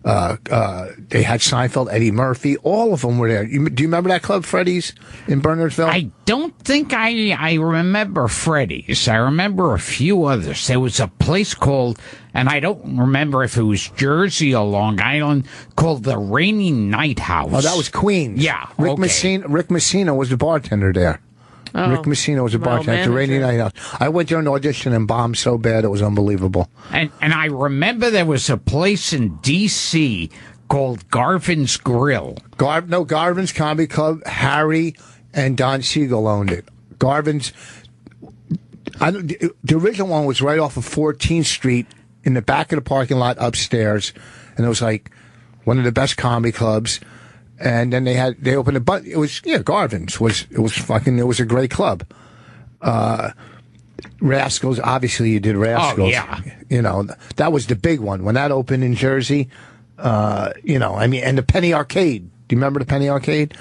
They had Seinfeld, Eddie Murphy, all of them were there. Do you remember that club, Freddy's, in Bernardsville? I don't think I remember Freddy's. I remember a few others. There was a place called, and I don't remember if it was Jersey or Long Island, called the Rainy Night House. Oh, that was Queens. Yeah, Rick Messina was the bartender there. Oh, Rick Messina was a bartender at the Rainy Night House. I went there and auditioned and bombed so bad it was unbelievable. And I remember there was a place in D.C. called Garvin's Grill. Garvin's Comedy Club. Harry and Don Siegel owned it. Garvin's. The original one was right off of 14th Street in the back of the parking lot upstairs, and it was like one of the best comedy clubs. And then they opened Garvin's it was a great club. Rascals, obviously you did Rascals. Oh, yeah. You know, that was the big one. When that opened in Jersey, and the Penny Arcade. Do you remember the Penny Arcade?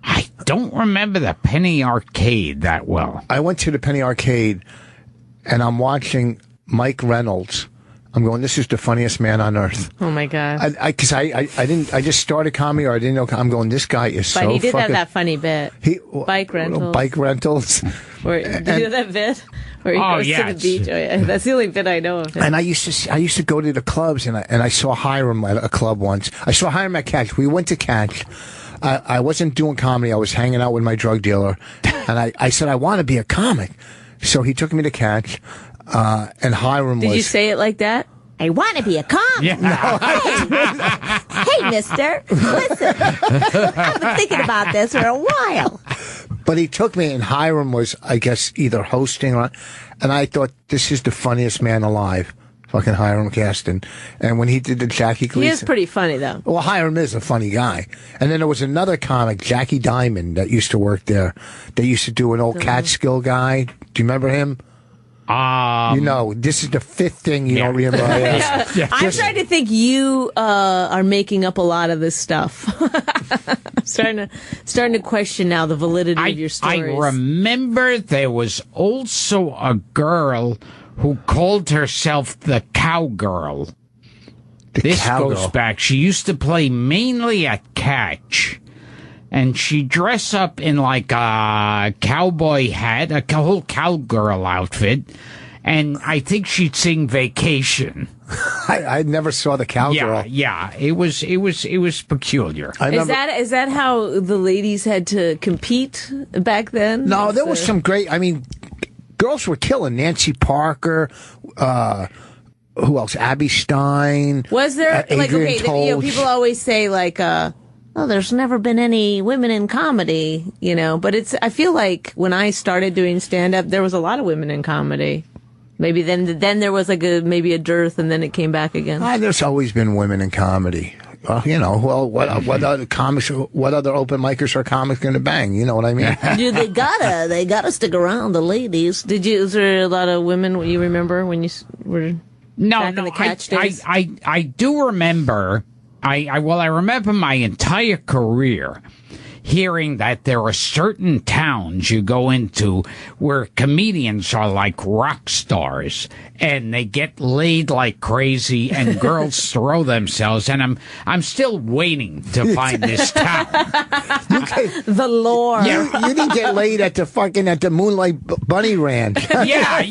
I don't remember the Penny Arcade that well. I went to the Penny Arcade, and I'm watching Mike Reynolds. I'm going, this is the funniest man on earth. Oh, my God. Because I just started comedy, or I didn't know. I'm going, this guy is so But he did fucking... have that funny bit. Bike rentals. Bike rentals. Did you know that bit? Where he goes to the beach. Oh, yeah. That's the only bit I know of him. And I used to go to the clubs, and I saw Hiram at a club once. I saw Hiram at Catch. We went to Catch. I wasn't doing comedy. I was hanging out with my drug dealer. And I said, I want to be a comic. So he took me to Catch. And Hiram Did you say it like that? I want to be a comic. Yeah. Hey, mister, listen. I've been thinking about this for a while. But he took me, and Hiram was, I guess, either hosting or... And I thought, this is the funniest man alive. Fucking Hiram Gaston. And when he did the Jackie Gleason... He is pretty funny, though. Well, Hiram is a funny guy. And then there was another comic, Jackie Diamond, that used to work there. They used to do an old Catskill guy. Do you remember him? This is the fifth thing you don't remember. I'm trying to think you are making up a lot of this stuff. I'm starting to question now the validity of your stories. I remember there was also a girl who called herself the Cowgirl. This goes back. She used to play mainly at Catch. And she'd dress up in like a cowboy hat, a whole cowgirl outfit, and I think she'd sing Vacation. I never saw the cowgirl. Yeah, it was peculiar. Is that how the ladies had to compete back then? No, there was some great. I mean, girls were killing. Nancy Parker. Who else? Abby Stein. Was there people always say like. Oh, there's never been any women in comedy, but I feel like when I started doing stand-up, there was a lot of women in comedy. Maybe then there was like maybe a dearth, and then it came back again. There's always been women in comedy. What other comics, what other open micers are comics going to bang? You know what I mean? Dude, they gotta stick around, the ladies. Is there a lot of women you remember when you were back in the Catch days? I do remember... I remember my entire career hearing that there are certain towns you go into where comedians are like rock stars and they get laid like crazy and girls throw themselves, and I'm still waiting to find this town. The lore. Yeah, you didn't get laid at the Moonlight Bunny Ranch. Yeah.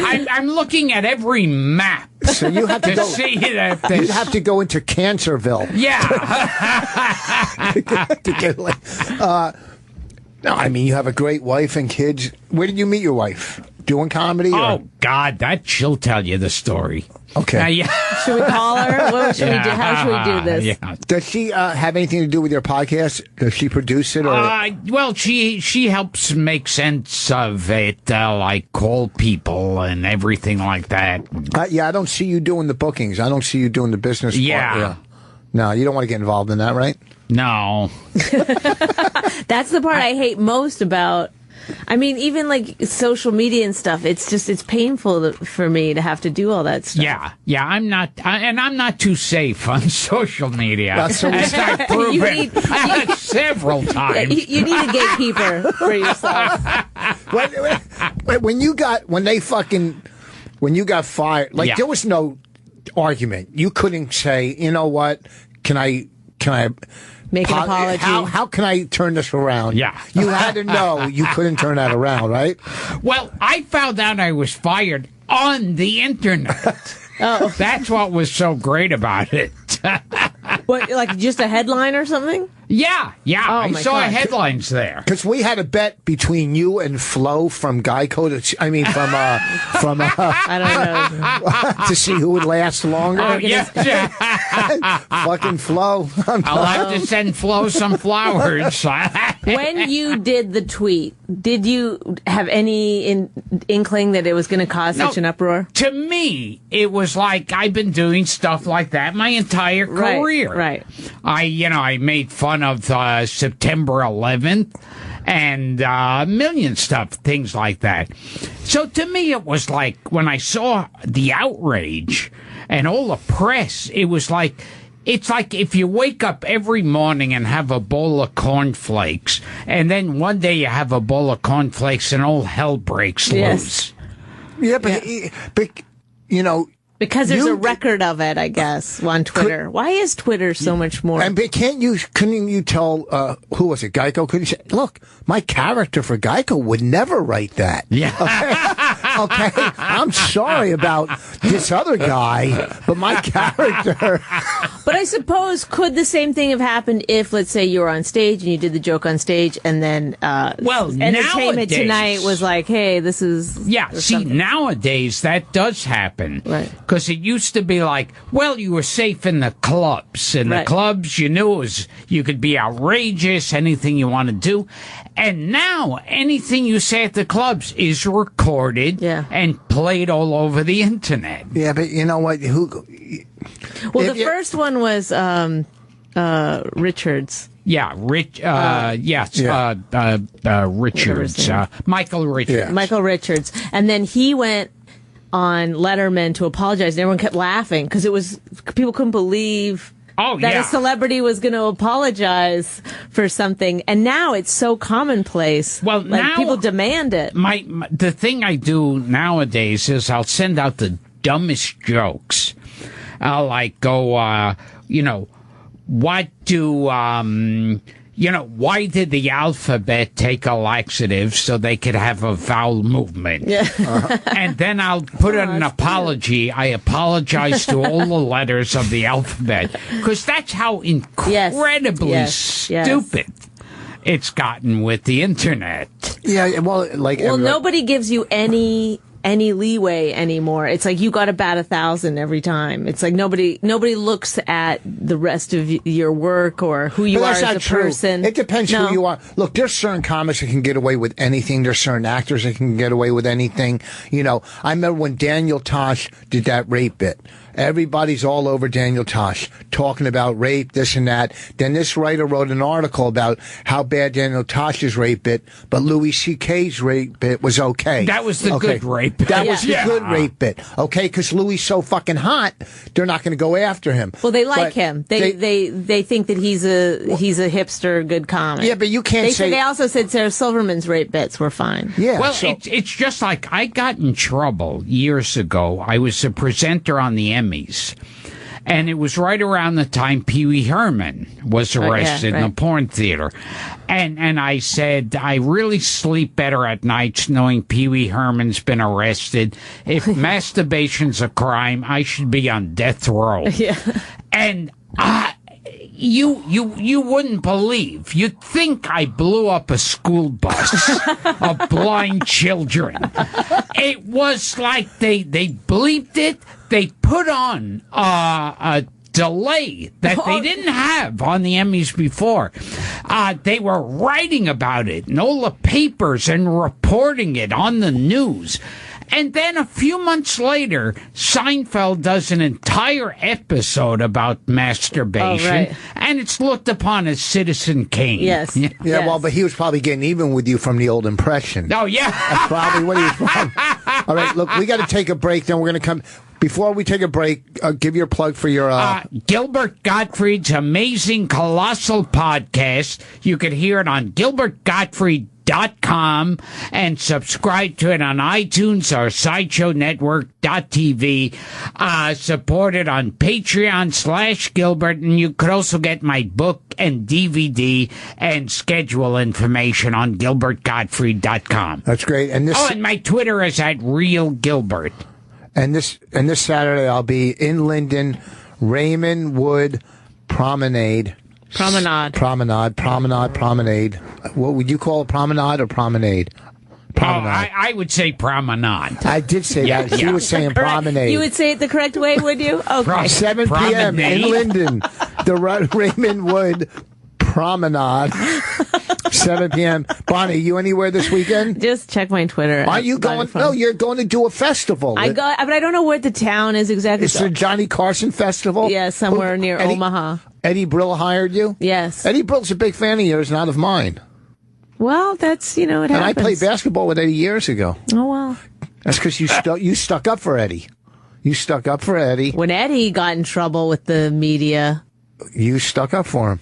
I'm looking at every map. So you have to see that you have to go into Cancerville. Yeah. to get laid. No, I mean, you have a great wife and kids. Where did you meet your wife? Doing comedy? Oh, God, she'll tell you the story. Okay. Should we call her? What should we do? How should we do this? Yeah. Does she have anything to do with your podcast? Does she produce it? Or? Well, she helps make sense of it, like call people and everything like that. I don't see you doing the bookings. I don't see you doing the business part. Yeah. No, you don't want to get involved in that, right? No. That's the part I hate most about. I mean, even like social media and stuff, it's painful for me to have to do all that stuff. Yeah, I'm not too safe on social media. As I've proven several times. You need a gatekeeper for yourself. When you got fired, there was no argument. You couldn't say, you know what? Can I make an apology? How can I turn this around? Yeah. You had to know you couldn't turn that around, right? Well, I found out I was fired on the internet. Oh. That's what was so great about it. What, like just a headline or something? Yeah. Oh, I my saw God. headlines there. Because we had a bet between you and Flo from Geico I don't know. to see who would last longer. Oh, yeah. Fucking Flo. I'll have to send Flo some flowers. When you did the tweet, did you have any inkling that it was going to cause such an uproar? To me, it was like I've been doing stuff like that my entire career. Right. I made fun of September 11th and a million things like that. So to me, it was like when I saw the outrage and all the press, it was like, it's like if you wake up every morning and have a bowl of cornflakes, and then one day you have a bowl of cornflakes and all hell breaks loose. Yeah, but because there's a record of it, I guess, on Twitter. Why is Twitter so much more? And couldn't you tell, who was it, Geico? Couldn't you say, look, my character for Geico would never write that. Yeah. Okay? I'm sorry about this other guy, but my character. But I suppose, could the same thing have happened if, let's say, you were on stage and you did the joke on stage, and then Entertainment nowadays, Tonight was like, hey, this is... Yeah, see, nowadays that does happen. Right. Because it used to be like, well, you were safe in the clubs. In the clubs, you knew you could be outrageous, anything you want to do. And now, anything you say at the clubs is recorded and played all over the internet. Yeah, but you know what? The first one was Richards. Yeah, Richards. Michael Richards. Yeah. Michael Richards. And then he went on Letterman to apologize, and everyone kept laughing because people couldn't believe that a celebrity was going to apologize for something, and now it's so commonplace. Well, now people demand it. The thing I do nowadays is I'll send out the dumbest jokes. I'll go, what do why did the alphabet take a laxative so they could have a vowel movement? Yeah. And then I'll put in an apology. Good. I apologize to all the letters of the alphabet. Because that's how incredibly stupid it's gotten with the internet. Yeah, well, nobody gives you any leeway anymore. It's like you got to bat 1,000 every time. It's like nobody looks at the rest of your work or who you are as a person. It depends who you are. Look, there's certain comics that can get away with anything. There's certain actors that can get away with anything. I remember when Daniel Tosh did that rape bit. Everybody's all over Daniel Tosh, talking about rape, this and that. Then this writer wrote an article about how bad Daniel Tosh's rape bit, but Louis C.K.'s rape bit was okay. That was the good rape bit. That was the good rape bit, okay? Because Louis is so fucking hot, they're not going to go after him. Well, they like him. They think that he's a hipster, good comic. Yeah, but you can't say... They also said Sarah Silverman's rape bits were fine. Yeah. Well, it's just like I got in trouble years ago. I was a presenter on the Emmys, and it was right around the time Pee Wee Herman was arrested in the porn theater. And I said, I really sleep better at nights knowing Pee Wee Herman's been arrested. If masturbation's a crime, I should be on death row. Yeah. And you wouldn't believe. You'd think I blew up a school bus of blind children. It was like they bleeped it. They put on a delay that they didn't have on the Emmys before. They were writing about it in all the papers and reporting it on the news. And then a few months later, Seinfeld does an entire episode about masturbation, and it's looked upon as Citizen Kane. Yes. Yeah, well, but he was probably getting even with you from the old impression. Oh, yeah. That's probably what he was from. All right, look, we got to take a break, then we're going to come... Before we take a break, give your plug for your... Gilbert Gottfried's amazing, colossal podcast. You can hear it on gilbertgottfried.com and subscribe to it on iTunes or SideshowNetwork.tv. Support it on Patreon/Gilbert, and you could also get my book and DVD and schedule information on gilbertgottfried.com. That's great. And and my Twitter is @RealGilbert. And this Saturday I'll be in Linden, Raymond Wood Promenade. Promenade. What would you call it, promenade or promenade? Promenade. I would say promenade. I did say that. She was saying promenade. You would say it the correct way, would you? Okay. 7 p.m. in Linden, the Raymond Wood Promenade. 7 p.m. Bonnie, you anywhere this weekend? Just check my Twitter. Are you going? No, you're going to do a festival. But I don't know what the town is exactly. It's the Johnny Carson Festival? Yeah, somewhere near Omaha. Eddie Brill hired you? Yes. Eddie Brill's a big fan of yours, not of mine. Well, that's, it happens. And I played basketball with Eddie years ago. Oh, well. That's because you stuck up for Eddie. You stuck up for Eddie. When Eddie got in trouble with the media, you stuck up for him.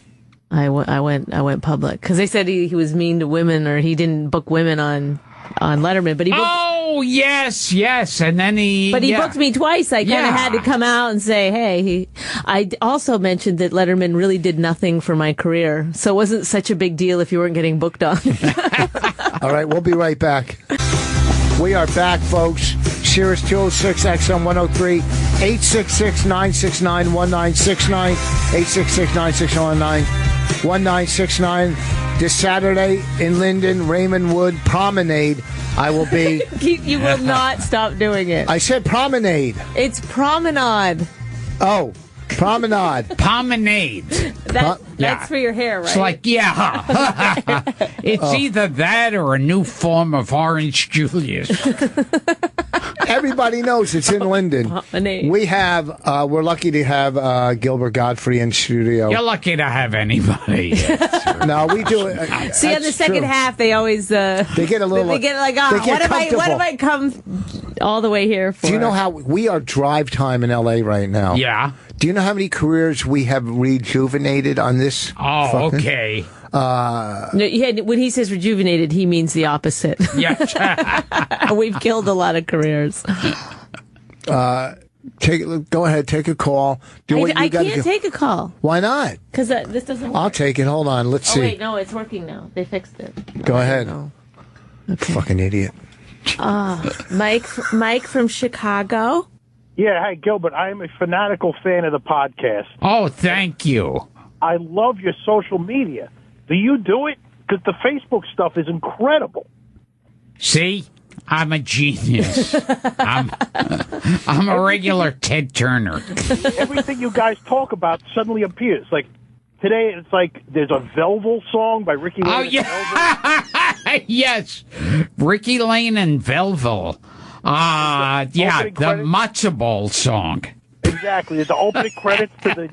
I went public because they said he was mean to women, or he didn't book women on Letterman, but he booked, yes, and then he booked me twice. I kind of had to come out and say, hey, I also mentioned that Letterman really did nothing for my career, so it wasn't such a big deal if you weren't getting booked on. All right, we'll be right back. We are back, folks. Sirius 206 XM 103 866-969-1969 866-969-1969 This Saturday in Linden, Raymond Wood Promenade. I will be. You will not stop doing it. I said promenade. It's promenade. Oh, promenade. Promenade. That's for your hair, right? It's like, it's either that or a new form of Orange Julius. Everybody knows it's in Linden. Promenade. We're lucky to have Gilbert Gottfried in studio. You're lucky to have anybody. No, we do. See, on the second half, they always they get a little. They get like, what have I come all the way here for? Do you know how we are drive time in LA right now? Yeah. Do you know how many careers we have rejuvenated on this? Oh, okay. No, when he says rejuvenated, he means the opposite. Yeah. We've killed a lot of careers. Go ahead, take a call. I can't take a call. Why not? Because this doesn't work. I'll take it. Hold on. Let's see. Wait, no, it's working now. They fixed it. Go ahead. No. Okay. Fucking idiot. Mike from Chicago. Yeah, hi, Gilbert. I am a fanatical fan of the podcast. Oh, thank you. I love your social media. Do you do it? Because the Facebook stuff is incredible. See? I'm a genius. I'm a regular Ted Turner. Everything you guys talk about suddenly appears. Like, today, it's like there's a Velvel song by Ricky Lane. Oh, yeah. Yes. Ricky Lane and Velvel. The Matzo Ball song. Exactly. There's the opening credits to the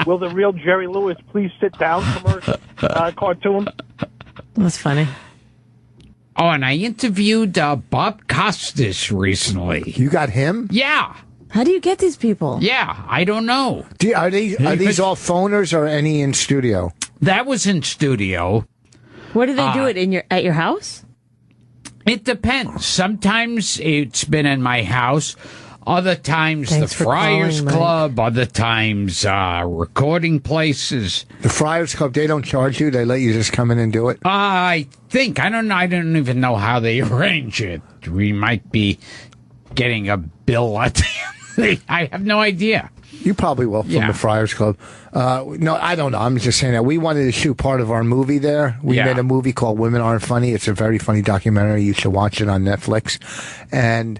Will the Real Jerry Lewis Please Sit Down cartoon. That's funny. Oh, and I interviewed Bob Costas recently. You got him? Yeah. How do you get these people? Yeah, I don't know. Are these all phoners or any in studio? That was in studio. Where do they do it? At your house? It depends. Sometimes it's been in my house. Other times the Friars Club. Other times recording places. The Friars Club, they don't charge you? They let you just come in and do it? I think. I don't know. I don't even know how they arrange it. We might be getting a bill at the end. I have no idea. You probably will from the Friars Club. No, I don't know. I'm just saying that. We wanted to shoot part of our movie there. We made a movie called Women Aren't Funny. It's a very funny documentary. You should watch it on Netflix. And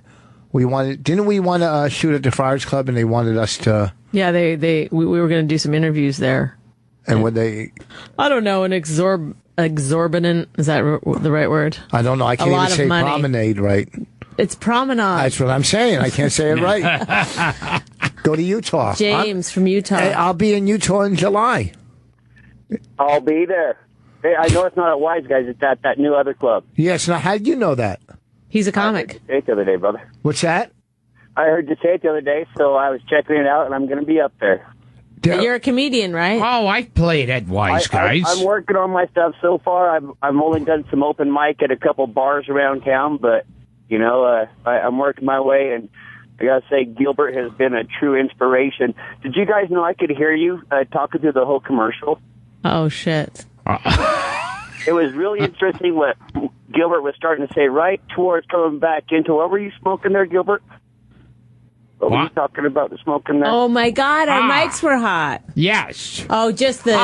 didn't we want to shoot at the Friars Club, and they wanted us to... Yeah, we were going to do some interviews there. And would they... I don't know, exorbitant, is that the right word? I don't know. I can't even say promenade right. It's promenade. That's what I'm saying. I can't say it right. Go to Utah. James from Utah. Hey, I'll be in Utah in July. I'll be there. Hey, I know it's not at Wise Guys. It's at that new other club. Yes. Now, how did you know that? He's a comic. The other day, brother. What's that? I heard you say it the other day, so I was checking it out, and I'm going to be up there. You're a comedian, right? Oh, I've played at Wise Guys. I'm working on my stuff so far. I've only done some open mic at a couple bars around town, but, you know, I'm working my way, and I got to say, Gilbert has been a true inspiration. Did you guys know I could hear you talking through the whole commercial? Oh, shit. It was really interesting what Gilbert was starting to say right towards coming back into, what were you smoking there, Gilbert? What were you talking about, the smoking there? Oh, my God, our mics were hot. Yes. Oh, just the...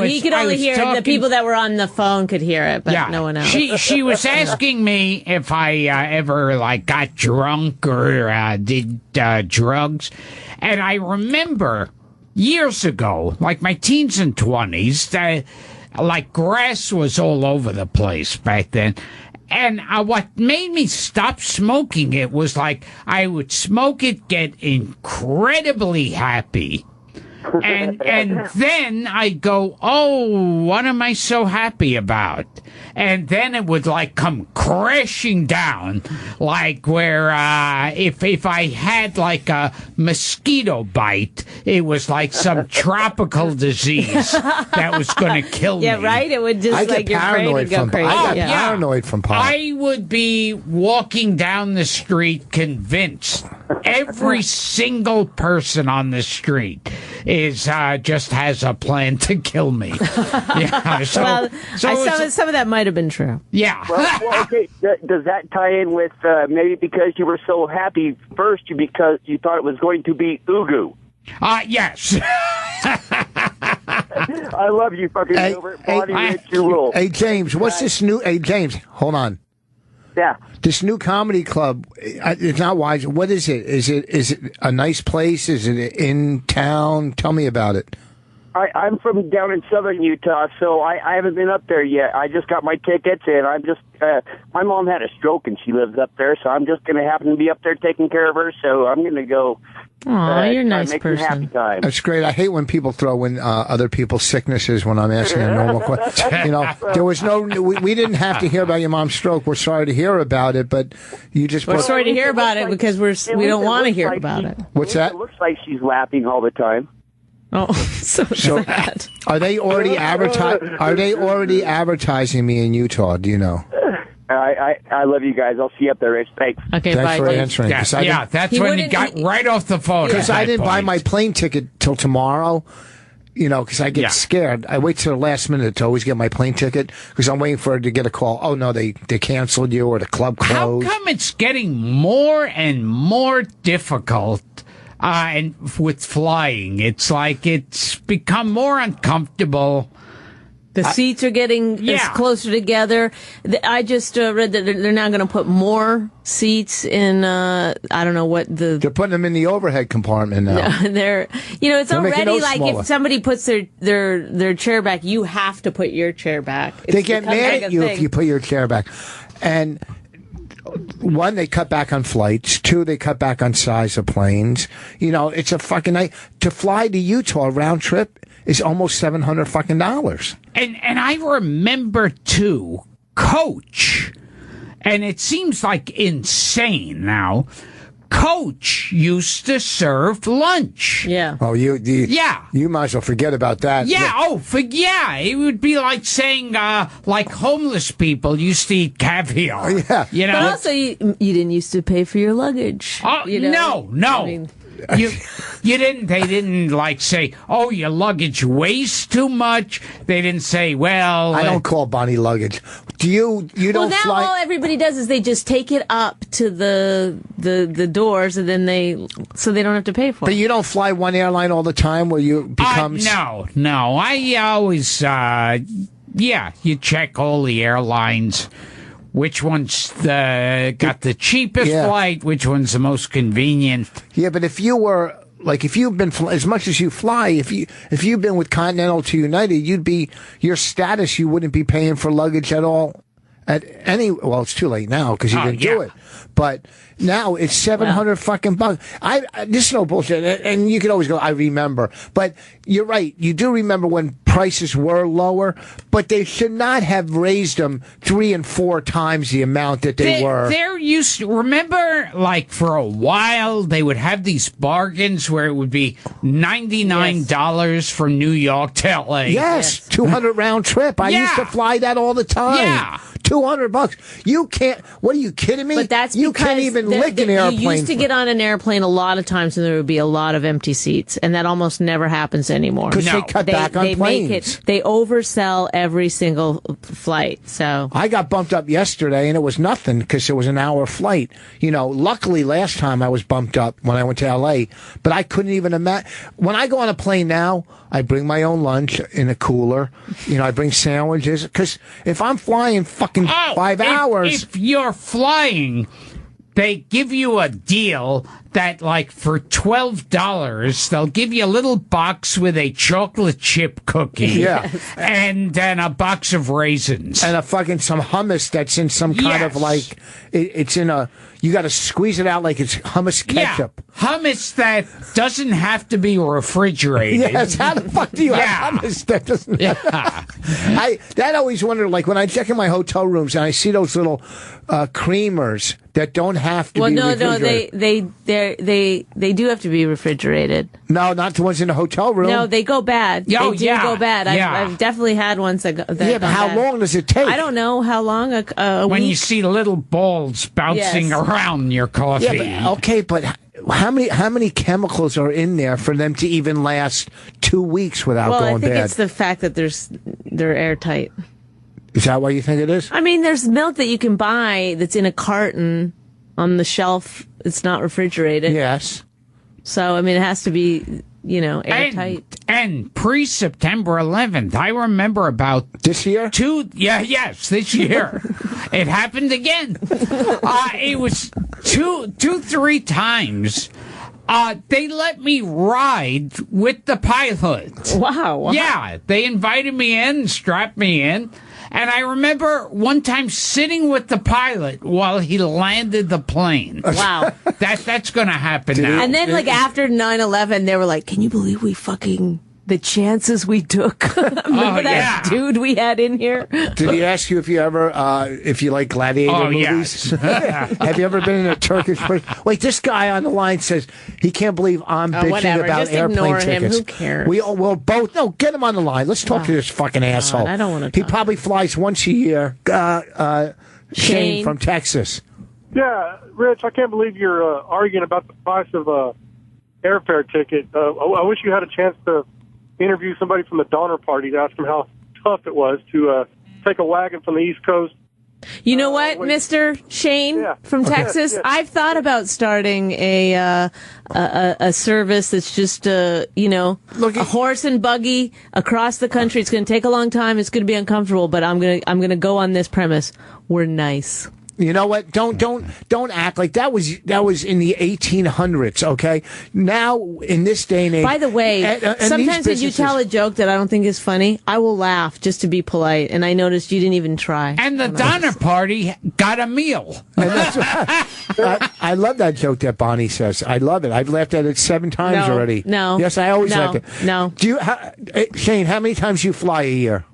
he could only hear it. The people that were on the phone could hear it, but no one else. She was asking me if I ever, like, got drunk or did drugs. And I remember years ago, like my teens and 20s, like grass was all over the place back then. And what made me stop smoking it was like I would smoke it, get incredibly happy. And then I'd go, oh, what am I so happy about? And then it would like come crashing down, like where if I had like a mosquito bite, it was like some tropical disease that was going to kill me. Yeah, right? It would just like your brain would go crazy. I get paranoid from pot. I would be walking down the street convinced every single person on the street is just has a plan to kill me. Yeah, some of that might have been true. Yeah. Well, okay. Does that tie in with maybe because you were so happy first, because you thought it was going to be Ugu? Yes. I love you, fucking Gilbert. Bonnie Rich, you rule. Hey, James, what's this new... Hey, James, hold on. Yeah. This new comedy club, it's not Wise. What is it? Is it a nice place? Is it in town? Tell me about it. I'm from down in southern Utah, so I haven't been up there yet. I just got my tickets, and I'm just... my mom had a stroke, and she lives up there, so I'm just going to happen to be up there taking care of her, so I'm going to go... Aw, you're a nice person. That's great. I hate when people throw in other people's sicknesses when I'm asking a normal question. You know, there was no... We didn't have to hear about your mom's stroke. We're sorry to hear about it, but you just... We're sorry to hear about it because we don't want to hear about it. What's that? It looks like she's laughing all the time. Oh, so sad. Are they already advertising me in Utah? Do you know? I love you guys. I'll see you up there, Rich. Thanks. Okay, Thanks bye. for answering. Yeah, that's when he got right off the phone. Because I didn't buy my plane ticket till tomorrow. You know, because I get scared. I wait till the last minute to always get my plane ticket because I'm waiting for her to get a call. Oh, no, they canceled you or the club closed. How come it's getting more and more difficult and with flying? It's like it's become more uncomfortable. The seats are getting closer together. I just read that they're now going to put more seats in. I don't know what they're putting them in the overhead compartment now. It's already like smaller. If somebody puts their chair back, you have to put your chair back. They get mad at you if you put your chair back. And one, they cut back on flights. Two, they cut back on size of planes. You know, it's a fucking night to fly to Utah round trip. Is almost $700 fucking dollars. And I remember too, Coach, and it seems like insane now. Coach used to serve lunch. Yeah. Oh, you might as well forget about that. Yeah. It would be like saying like homeless people used to eat caviar. Oh, yeah. You know. But also, you didn't used to pay for your luggage. Oh, no. I mean, you didn't. They didn't like say, "Oh, your luggage weighs too much." They didn't say, "Well." I don't call Bonnie luggage. Do you? You don't now fly. All everybody does is they just take it up to the doors, and then they don't have to pay for it. But you don't fly one airline all the time, where you become. No. I always, you check all the airlines. Which one's got the cheapest flight? Which one's the most convenient? Yeah, but if you've been as much as you fly, if you've been with Continental to United, your status, you wouldn't be paying for luggage at all. Well, it's too late now because you didn't do it. but now it's 700 fucking bucks. This is no bullshit, and you can always go, I remember. But you're right. You do remember when prices were lower, but they should not have raised them 3 and 4 times the amount that they were. There used to, remember, like for a while, they would have these bargains where it would be $99 from New York to LA. Yes, 200 round trip. I used to fly that all the time. Yeah. $200. You can't. What are you kidding me? But that's you because can't even lick an airplane. You used to get on an airplane a lot of times, and there would be a lot of empty seats, and that almost never happens anymore. Because they cut back on planes. They oversell every single flight. So I got bumped up yesterday, and it was nothing because it was an hour flight. You know, luckily last time I was bumped up when I went to L.A., but I couldn't even imagine. When I go on a plane now, I bring my own lunch in a cooler. You know, I bring sandwiches because if I'm flying fucking 5 hours, if you're flying, they give you a deal that, like, for $12, they'll give you a little box with a chocolate chip cookie, and then a box of raisins, and a fucking some hummus that's in some kind of like it's in a. You got to squeeze it out like it's hummus ketchup. Yeah, hummus that doesn't have to be refrigerated. Yes, how the fuck do you have hummus that doesn't? That always wondered, like when I check in my hotel rooms and I see those little creamers that don't have to be refrigerated. they do have to be refrigerated. No, not the ones in the hotel room. No, they go bad. They do go bad. I've definitely had ones that go bad. But how long does it take? I don't know how long. A when week? you see little balls bouncing around your coffee. Yeah, but how many chemicals are in there for them to even last 2 weeks without going bad? Well, I think it's the fact that they're airtight. Is that what you think it is? I mean, there's milk that you can buy that's in a carton on the shelf. It's not refrigerated. Yes. So, I mean, it has to be, airtight. And pre-September 11th, I remember about... This year? This year. It happened again. It was two, 3 times. They let me ride with the pilot. Wow. Yeah, they invited me in, strapped me in. And I remember one time sitting with the pilot while he landed the plane. Wow. That's going to happen now. And then, like, after 9/11, they were like, can you believe we fucking... the chances we took. Remember that dude we had in here? Did he ask you if you ever, if you like gladiator movies? Yes. Have you ever been in a Turkish place? Wait, this guy on the line says he can't believe I'm bitching about just airplane ignore tickets. Him. Who cares? We'll both. No, get him on the line. Let's talk to this fucking asshole. I don't want to. He probably flies once a year. Shane from Texas. Yeah, Rich, I can't believe you're arguing about the price of a airfare ticket. I wish you had a chance to interview somebody from the Donner Party to ask them how tough it was to take a wagon from the East Coast. You know what, Mr. Shane from Texas? Yes. I've thought about starting a service that's just a horse and buggy across the country. It's going to take a long time. It's going to be uncomfortable, but I'm going to go on this premise. We're nice. You know what? Don't act like that was in the 1800s. Okay, now in this day and age. By the way, sometimes when you tell a joke that I don't think is funny, I will laugh just to be polite. And I noticed you didn't even try. And the Donner Party got a meal. And I love that joke that Bonnie says. I love it. I've laughed at it 7 times already. No. Yes, I always laugh at it. No. Do you, Shane? How many times do you fly a year?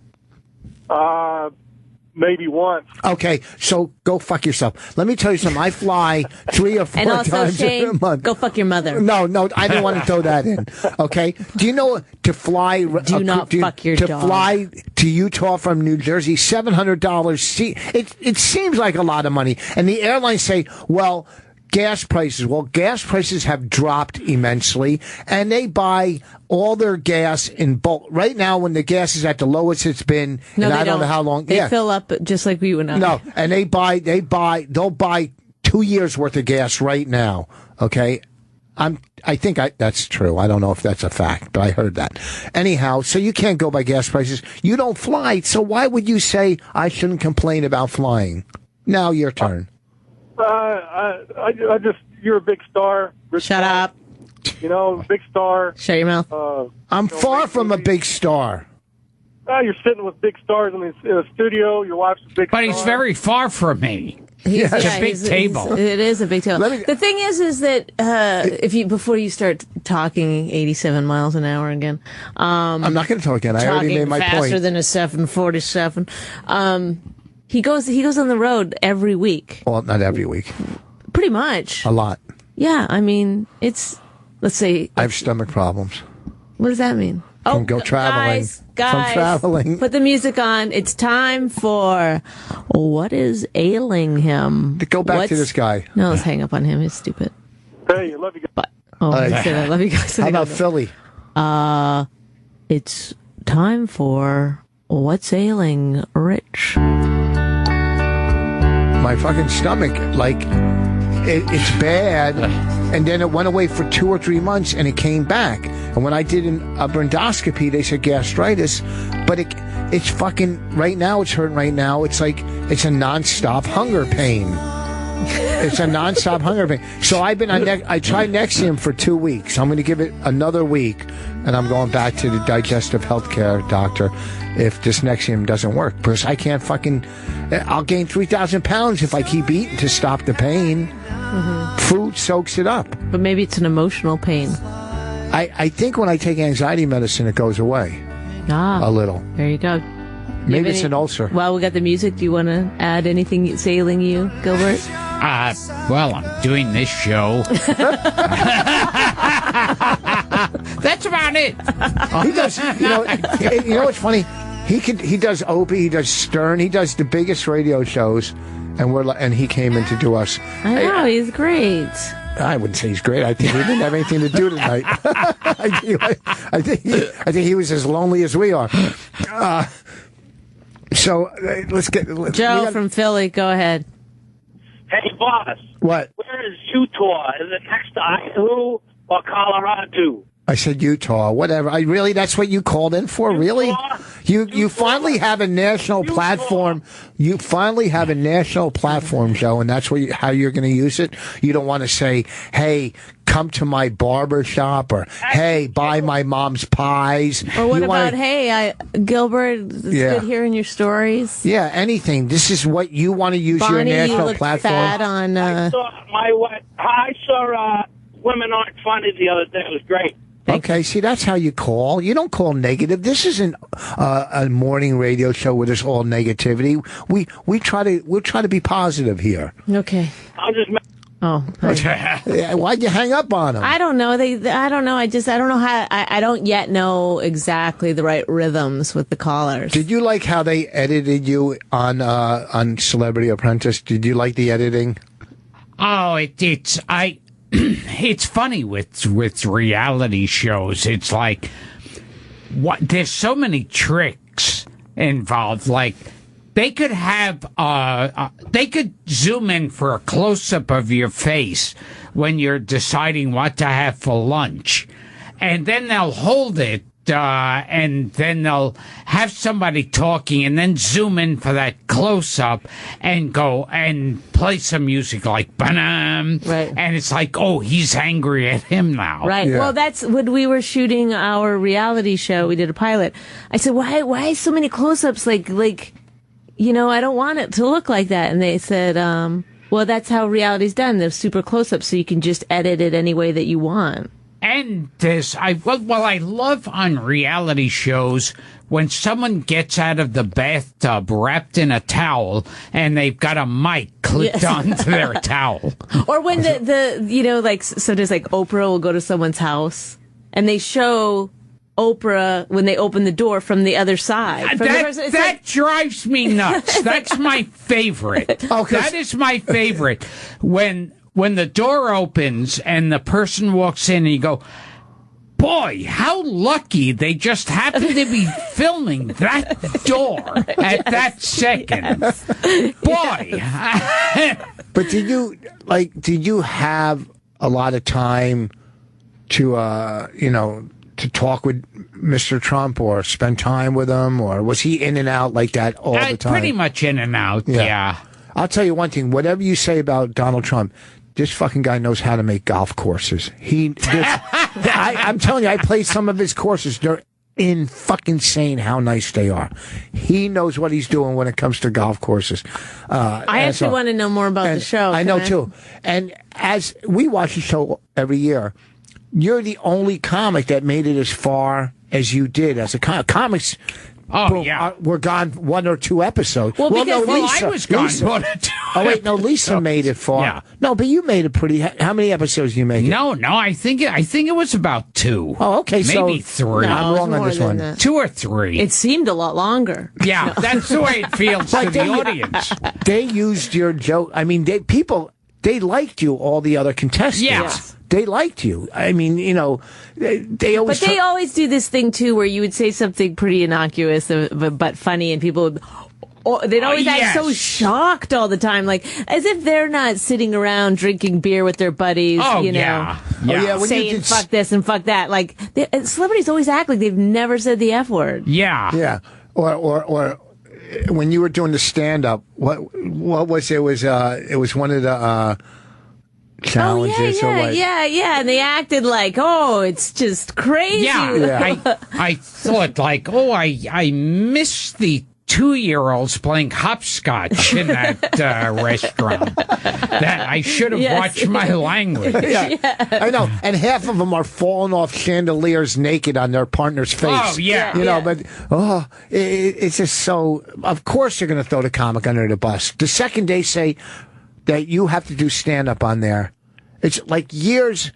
Maybe once. Okay, so go fuck yourself. Let me tell you something. I fly 3 or 4 and also, times Shane, a month. Go fuck your mother. No, I didn't want to throw that in. Okay, do you know to fly? Fuck your dog. To fly to Utah from New Jersey, $700. It seems like a lot of money, and the airlines say, well. Gas prices. Well, gas prices have dropped immensely, and they buy all their gas in bulk. Right now, when the gas is at the lowest it's been, no, and I don't know how long. They fill up just like we would know. No, and they'll buy 2 years worth of gas right now. Okay, I think that's true. I don't know if that's a fact, but I heard that. Anyhow, so you can't go by gas prices. You don't fly, so why would you say I shouldn't complain about flying? Now your turn. I just, you're a big star. Shut up. Big star. Shut your mouth. I'm far from a big star. You're sitting with big stars in the studio. Your wife's a big star. But he's very far from me. It's a big table. It is a big table. The thing is that before you start talking 87 miles an hour again, I'm not going to talk again. I already made my point. Faster than a 747. He goes on the road every week. Well, not every week. Pretty much. A lot. Yeah, I mean, let's say I have stomach problems. What does that mean? From traveling. Guys, from traveling. Put the music on. It's time for What is Ailing Him? Go back to this guy. No, let's hang up on him. He's stupid. Hey, I love you guys. I said I love you guys. How about Philly? It's time for What's Ailing Rich? My fucking stomach, it's bad, and then it went away for 2 or 3 months, and it came back. And when I did a bronchoscopy, they said gastritis, but it's fucking right now. It's hurting right now. It's like it's a nonstop hunger pain. It's a nonstop hunger pain. So I've been on. I tried Nexium for 2 weeks. I'm going to give it another week, and I'm going back to the digestive healthcare doctor if this Nexium doesn't work, because I can't fucking. I'll gain 3,000 pounds if I keep eating to stop the pain. Mm-hmm. Food soaks it up. But maybe it's an emotional pain. I think when I take anxiety medicine, it goes away. A little. There you go. Maybe it's an ulcer. Well, we got the music. Do you want to add anything that's ailing you, Gilbert? Well, I'm doing this show. That's about it. He does. You know what's funny? He does Opie. He does Stern. He does the biggest radio shows, and he came in to do us. I know he's great. I wouldn't say he's great. I think he didn't have anything to do tonight. I think he was as lonely as we are. So let's get Joe from Philly. Go ahead. Hey, boss. What? Where is Utah? Is it next to Idaho or Colorado? I said Utah. Whatever. That's what you called in for? Really? You finally have a national platform. You finally have a national platform, Joe, and that's how you're going to use it. You don't want to say, "Hey, come to my barber shop," or "Hey, buy my mom's pies." Or what about, "Hey, Gilbert, it's good hearing your stories." Yeah, anything. This is what you want to use Bonnie, your national you platform. Fat on. I saw Women Aren't Funny the other day. It was great. Okay, see, that's how you call. You don't call negative. This isn't a morning radio show where there's all negativity. We'll try to be positive here. Okay. I'll just. Why'd you hang up on them? I don't know. I don't know. I don't know how. I don't yet know exactly the right rhythms with the callers. Did you like how they edited you on Celebrity Apprentice? Did you like the editing? Oh, it's funny with reality shows. It's like there's so many tricks involved. Like they could have they could zoom in for a close up of your face when you're deciding what to have for lunch, and then they'll hold it. And then they'll have somebody talking and then zoom in for that close up and go and play some music like "Ba-dum," right. And it's like, oh, he's angry at him now. Right. Yeah. Well, that's when we were shooting our reality show. We did a pilot. I said, why so many close ups? Like, I don't want it to look like that. And they said, well, that's how reality's done. They're super close ups, so you can just edit it any way that you want. And I love on reality shows when someone gets out of the bathtub wrapped in a towel and they've got a mic clipped onto their towel. Or when sometimes like Oprah will go to someone's house and they show Oprah when they open the door from the other side. That drives me nuts. That's my favorite. That is my favorite. When the door opens and the person walks in and you go, boy, how lucky they just happened to be filming that door at that second. Boy. But did you have a lot of time to, to talk with Mr. Trump or spend time with him, or was he in and out like that all the time? Pretty much in and out, yeah. I'll tell you one thing, whatever you say about Donald Trump, this fucking guy knows how to make golf courses. I'm telling you, I played some of his courses. in fucking insane how nice they are. He knows what he's doing when it comes to golf courses. I actually want to know more about the show. I know too. And as we watch the show every year, you're the only comic that made it as far as you did as a comics. Oh, boom, yeah. We're gone 1 or 2 episodes. Well, because I was gone 1 or 2. Oh, wait, no, Lisa made it far. Yeah. No, but you made it pretty. How many episodes you make? No, I think it was about 2. Oh, okay, maybe so 3. No, I'm wrong on this one. that. 2 or 3. It seemed a lot longer. Yeah, that's the way it feels to the audience. They used your joke. I mean, they liked you. All the other contestants. Yes. They liked you. I mean, they always. But they always do this thing too, where you would say something pretty innocuous but funny, and people would. They'd always act so shocked all the time, like as if they're not sitting around drinking beer with their buddies. Yeah. Saying fuck this and fuck that. Like celebrities always act like they've never said the F word. Yeah. Yeah. Or when you were doing the stand up, what was it? It was one of the. Challenges Yeah. And they acted like, it's just crazy. Yeah. I thought like, I miss the 2-year-olds playing hopscotch in that restaurant. That I should have watched my language. Yeah. I know. And half of them are falling off chandeliers naked on their partner's face. Oh, yeah. But it's just so. Of course, they're going to throw the comic under the bus. The second they say that you have to do stand up on there. It's like years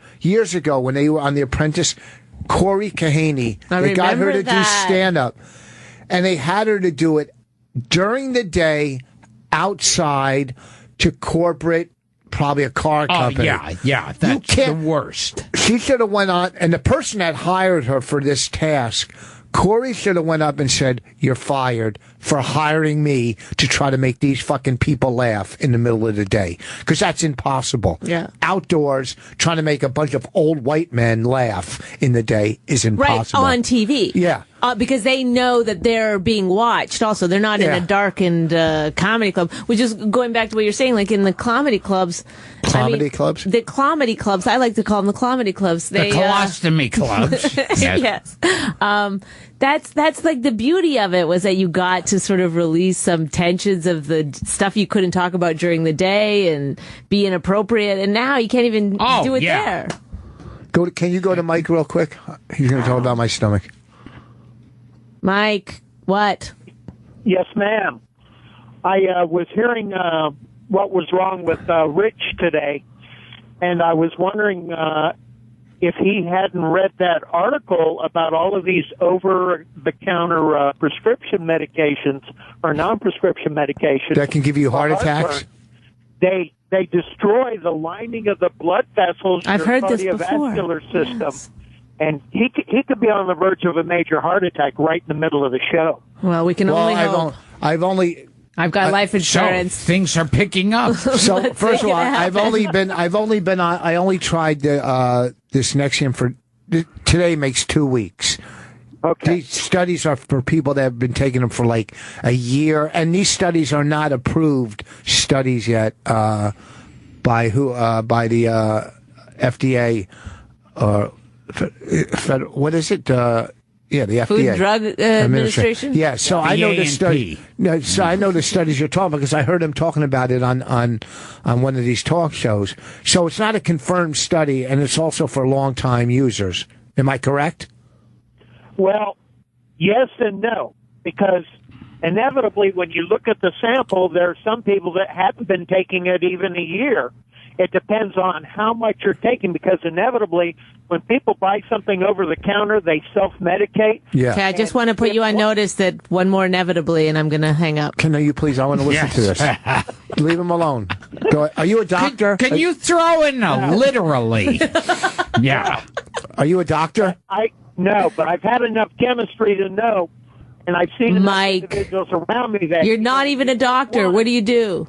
ago when they were on The Apprentice, Corey Kahaney, they got her to do stand up, and they had her to do it during the day outside to corporate, probably a car company. Yeah, that's the worst. She should have went on, and the person that hired her for this task, Corey should have went up and said, "You're fired for hiring me to try to make these fucking people laugh in the middle of the day." Because that's impossible. Yeah. Outdoors, trying to make a bunch of old white men laugh in the day is impossible. Right, on TV. Yeah. Because they know that they're being watched also. They're not in a darkened comedy club. Which is going back to what you're saying, like in the comedy clubs. Clubs? The comedy clubs. I like to call them the comedy clubs. The colostomy clubs. Yes. That's like the beauty of it was that you got to sort of release some tensions of the stuff you couldn't talk about during the day and be inappropriate. And now you can't even do it there. Can you go to Mike real quick? He's going to talk about my stomach. Mike, what? Yes, ma'am. I was hearing what was wrong with Rich today, and I was wondering if he hadn't read that article about all of these over-the-counter prescription medications or non-prescription medications that can give you heart attacks. They destroy the lining of the blood vessels in I've your heard this cardiovascular before. system. Yes. And he could be on the verge of a major heart attack right in the middle of the show. Well, we can only hope. I've got life insurance. So things are picking up. So first of all, I only tried this Nexium for today makes 2 weeks. Okay. These studies are for people that have been taking them for like a year, and these studies are not approved studies yet by the FDA. What is it? The FDA. Food and Drug Administration. Yeah, so I know the study. So I know the studies you're talking about because I heard him talking about it on one of these talk shows. So it's not a confirmed study, and it's also for long-time users. Am I correct? Well, yes and no, because inevitably when you look at the sample, there are some people that haven't been taking it even a year. It depends on how much you're taking, because inevitably when people buy something over the counter, they self-medicate. Yeah. Okay, I just want to put you on notice that one more inevitably, and I'm going to hang up. Can you please? I want to listen to this. Leave him alone. Are you a doctor? Can you throw in a literally? Yeah. Are you a doctor? No, but I've had enough chemistry to know, and I've seen enough individuals around me that... You're not even a doctor. What do you do?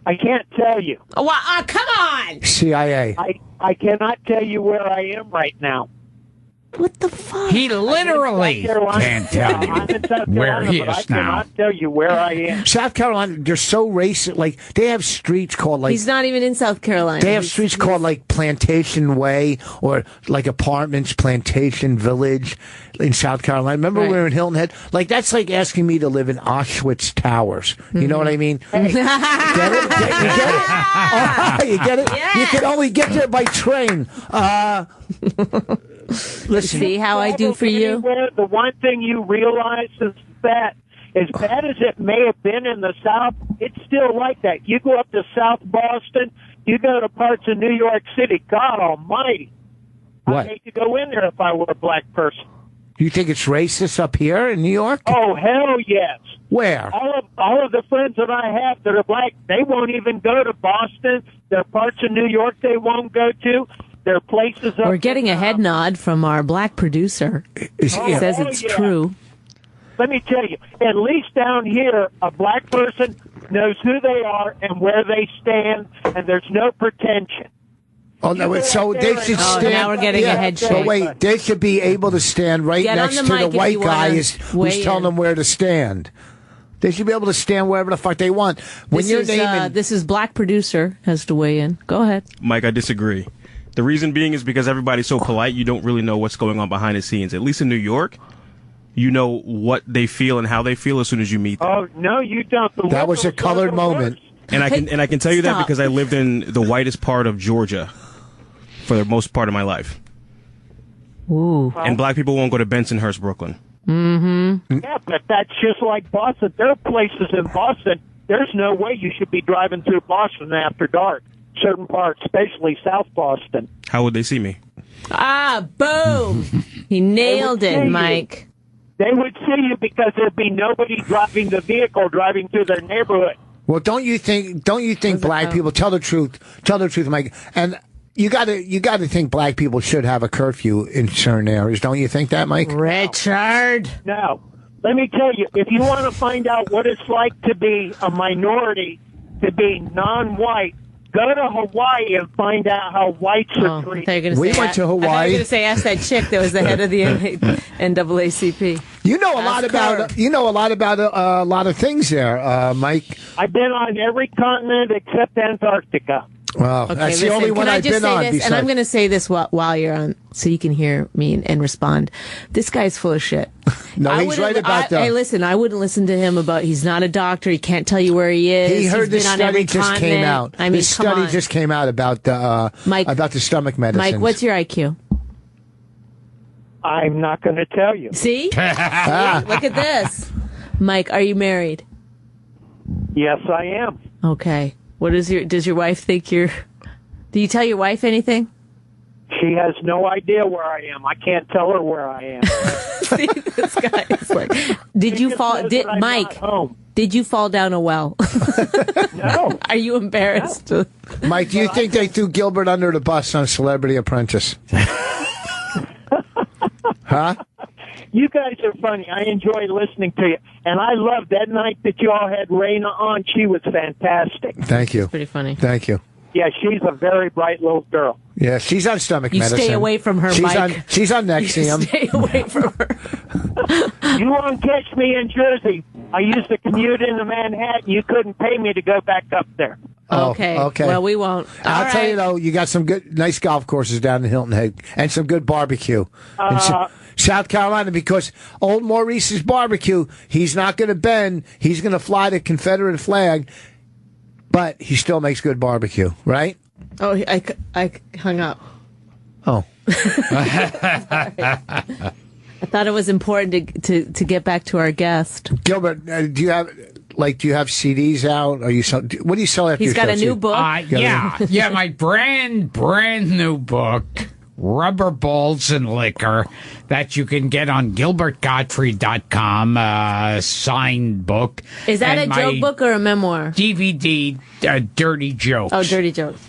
I can't tell you. Oh, come on! CIA. I cannot tell you where I am right now. What the fuck? He literally can't tell where he is I now. cannot tell you where I am. South Carolina, they're so racist. Like, they have streets called, like... He's not even in South Carolina. They have streets called, like, Plantation Way or, like, Apartments, Plantation Village in South Carolina. Remember we were in Hilton Head? Like, that's like asking me to live in Auschwitz Towers. You know what I mean? Get it? You get it? Oh, you get it? Yeah. You can only get there by train. Listen. See how I do for you? Anywhere, the one thing you realize is that as bad as it may have been in the South, it's still like that. You go up to South Boston, you go to parts of New York City, God almighty. What? I'd hate to go in there if I were a black person. You think it's racist up here in New York? Oh, hell yes. Where? All of the friends that I have that are black, they won't even go to Boston. There are parts of New York they won't go to. There are places up We're getting a head nod from our black producer. He says it's true. Let me tell you, at least down here, a black person knows who they are and where they stand, and there's no pretension. Oh, no, so they should stand... now we're getting a head shake. But wait, they should be able to stand right next to the white guy who's telling them where to stand. They should be able to stand wherever the fuck they want. When This is black producer has to weigh in. Go ahead. Mike, I disagree. The reason being is because everybody's so polite, you don't really know what's going on behind the scenes. At least in New York, you know what they feel and how they feel as soon as you meet them. Oh, no, you don't. That was a colored moment. And I can tell you that because I lived in the whitest part of Georgia for the most part of my life. Ooh. And black people won't go to Bensonhurst, Brooklyn. Mm-hmm. Yeah, but that's just like Boston. There are places in Boston, there's no way you should be driving through Boston after dark. Certain parts, especially South Boston. How would they see me? Ah, boom! He nailed it, Mike. They would see you because there'd be nobody driving the vehicle driving through their neighborhood. Well, don't you think black people tell the truth, Mike? And you got to think black people should have a curfew in certain areas. Don't you think that, Mike? Richard. No. Let me tell you, if you want to find out what it's like to be a minority, to be non-white, go to Hawaii and find out how whites are treated. We went to Hawaii. I was going to say, ask that chick that was the head of the NAACP. You know a lot about a lot of things there, Mike. I've been on every continent except Antarctica. Well, Okay, that's the only one I've been on. And I'm going to say this while you're on, so you can hear me and respond. This guy's full of shit. No, he's right about that. Hey, listen, I wouldn't listen to him about he's not a doctor. He can't tell you where he is. He heard He's the been on every study just continent. came out. I mean, the study just came out about the stomach medicine. Mike, what's your IQ? I'm not going to tell you. See? Look at this. Mike, are you married? Yes, I am. Okay. Does your wife think you're... Do you tell your wife anything? She has no idea where I am. I can't tell her where I am. See, this guy is like... Did you fall... Mike, did you fall down a well? No. Are you embarrassed? No. Mike, do you think they threw Gilbert under the bus on Celebrity Apprentice? Huh? You guys are funny. I enjoy listening to you. And I loved that night that you all had Raina on. She was fantastic. Thank you. Pretty funny. Thank you. Yeah, she's a very bright little girl. Yeah, she's on stomach medicine. You stay away from her, Mike. She's on Nexium. Stay away from her. You won't catch me in Jersey. I used to commute into Manhattan. You couldn't pay me to go back up there. Okay. Well, we won't. I'll tell you, though, you got some nice golf courses down in Hilton Head and some good barbecue. In South Carolina, because old Maurice's barbecue, he's not going to bend. He's going to fly the Confederate flag. But he still makes good barbecue, right? Oh, I hung up. Oh. I thought it was important to get back to our guest. Gilbert, do you have CDs out? What do you sell after He's got a new book? Yeah, my brand new book, Rubber Balls and Liquor, that you can get on gilbertgottfried.com, signed book. Is that a joke book or a memoir? DVD, Dirty Jokes. Oh, Dirty Jokes.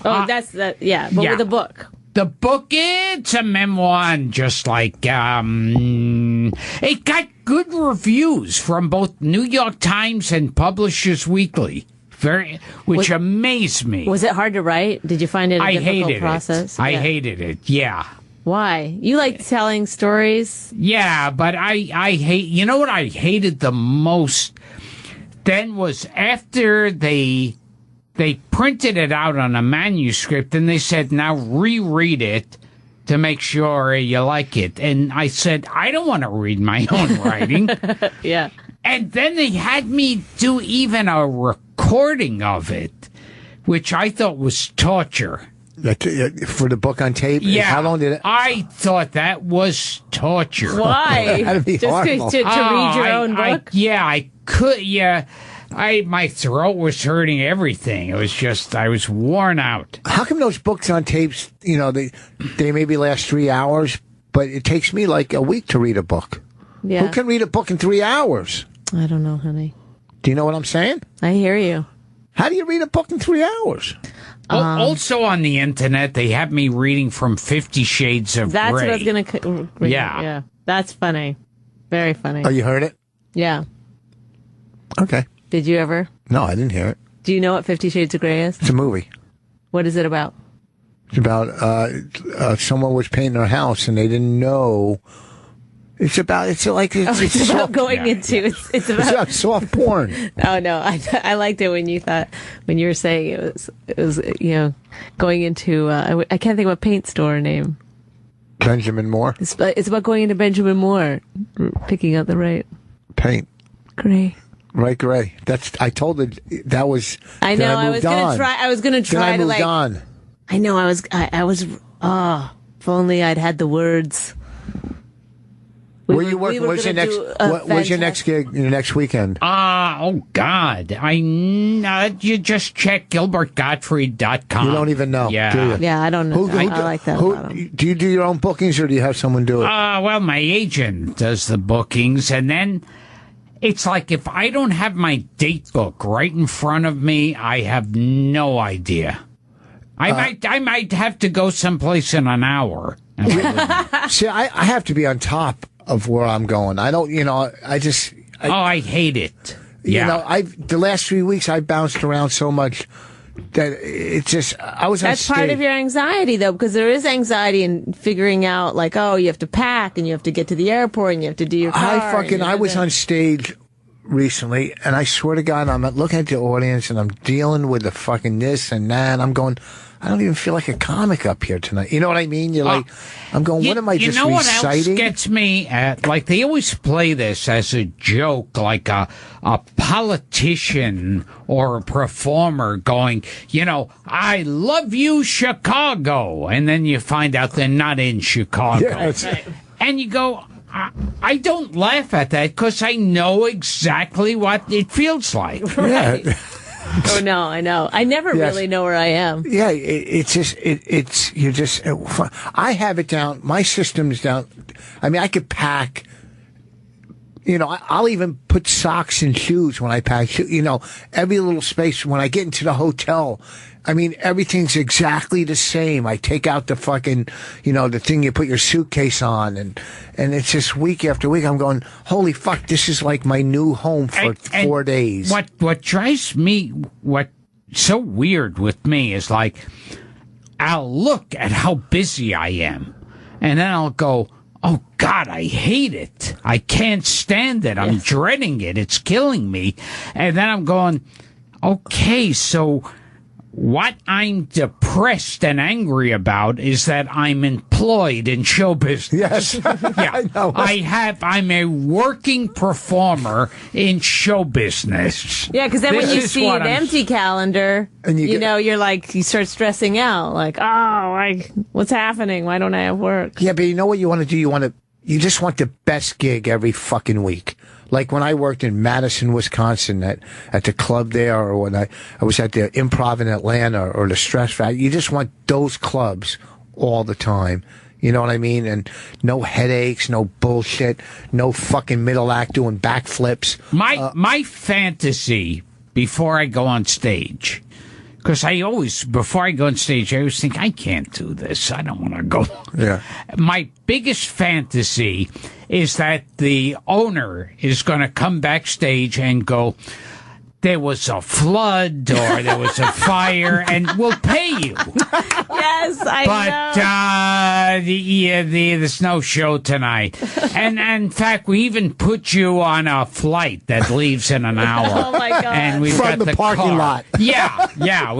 Oh, that's that. Yeah, but with a book. The book, it's a memoir, and just like, it got good reviews from both New York Times and Publishers Weekly. Which amazed me. Was it hard to write? Did you find it a difficult process? I hated it, yeah. Why? You like telling stories? Yeah, but I hate, you know what I hated the most then was after they printed it out on a manuscript and they said, now reread it to make sure you like it. And I said, I don't want to read my own writing. Yeah. And then they had me do even a recording of it, which I thought was torture. For the book on tape? Yeah. How long did it? I thought that was torture. Why? That'd be Just horrible. to read your own book? I could, yeah. My throat was hurting, everything. It was just, I was worn out. How come those books on tapes, they maybe last 3 hours, but it takes me like a week to read a book? Yeah. Who can read a book in 3 hours? I don't know, honey. Do you know what I'm saying? I hear you. How do you read a book in 3 hours? Also on the internet, they have me reading from 50 Shades of That's Grey. what I was going to... Yeah. That's funny. Very funny. Oh, you heard it? Yeah. Okay. Did you ever? No, I didn't hear it. Do you know what 50 Shades of Grey is? It's a movie. What is it about? It's about someone was painting their house and they didn't know. It's about going into it's about soft porn. Oh no, I liked it when you were saying it was going into I can't think of a paint store name. Benjamin Moore. It's about going into Benjamin Moore, picking out the right paint. Gray. Right, gray. I told it that was. I know. I was gonna try. I was gonna try then I to moved on. I know. I was. Oh, if only I'd had the words. Where you working? What's your next gig? Your next weekend? Oh God! You just check GilbertGottfried.com. You don't even know. Yeah. Do you? Yeah, I don't know. I like that. Do you do your own bookings or do you have someone do it? Well, my agent does the bookings, and then. It's like if I don't have my date book right in front of me, I have no idea. I might have to go someplace in an hour. See, I have to be on top of where I'm going. I don't, I hate it. Yeah. The last 3 weeks I bounced around so much that it's just I was. That's part of your anxiety, though, because there is anxiety in figuring out, like, oh, you have to pack and you have to get to the airport and you have to do your car. I was on stage recently, and I swear to God, I'm looking at the audience and I'm dealing with the fucking this and that. And I'm going, I don't even feel like a comic up here tonight. You know what I mean? You're like, I'm going, what am I just reciting? You know what else gets me? Like, they always play this as a joke, like a politician or a performer going, I love you, Chicago. And then you find out they're not in Chicago. Yeah, and you go, I don't laugh at that because I know exactly what it feels like. Right. Yeah. Oh no, I know. I never really know where I am. Yeah, you're just. I have it down. My system's down. I mean, I could pack. I'll even put socks and shoes when I pack. Every little space when I get into the hotel. I mean, everything's exactly the same. I take out the fucking, the thing you put your suitcase on, and it's just week after week. I'm going, holy fuck, this is like my new home for 4 days. What drives me, what's so weird with me is like, I'll look at how busy I am, and then I'll go, oh God, I hate it. I can't stand it. I'm dreading it. It's killing me. And then I'm going, okay, so what I'm depressed and angry about is that I'm employed in show business. Yes. Yeah. I know. I'm a working performer in show business. Yeah, because then when you see an empty calendar, and you're like, you start stressing out, like, what's happening? Why don't I have work? Yeah, but you know what you want to do? You just want the best gig every fucking week. Like when I worked in Madison, Wisconsin at the club there, or when I was at the Improv in Atlanta or the Stress Factory, you just want those clubs all the time. You know what I mean? And no headaches, no bullshit, no fucking middle act doing backflips. My fantasy before I go on stage, because before I go on stage, I always think, I can't do this. I don't want to go. Yeah. My biggest fantasy is that the owner is going to come backstage and go, there was a flood or there was a fire, and we'll pay you. Yes, I know. There's no show tonight. And in fact, we even put you on a flight that leaves in an hour. Oh, my God. And we've From got the parking car. lot. Yeah.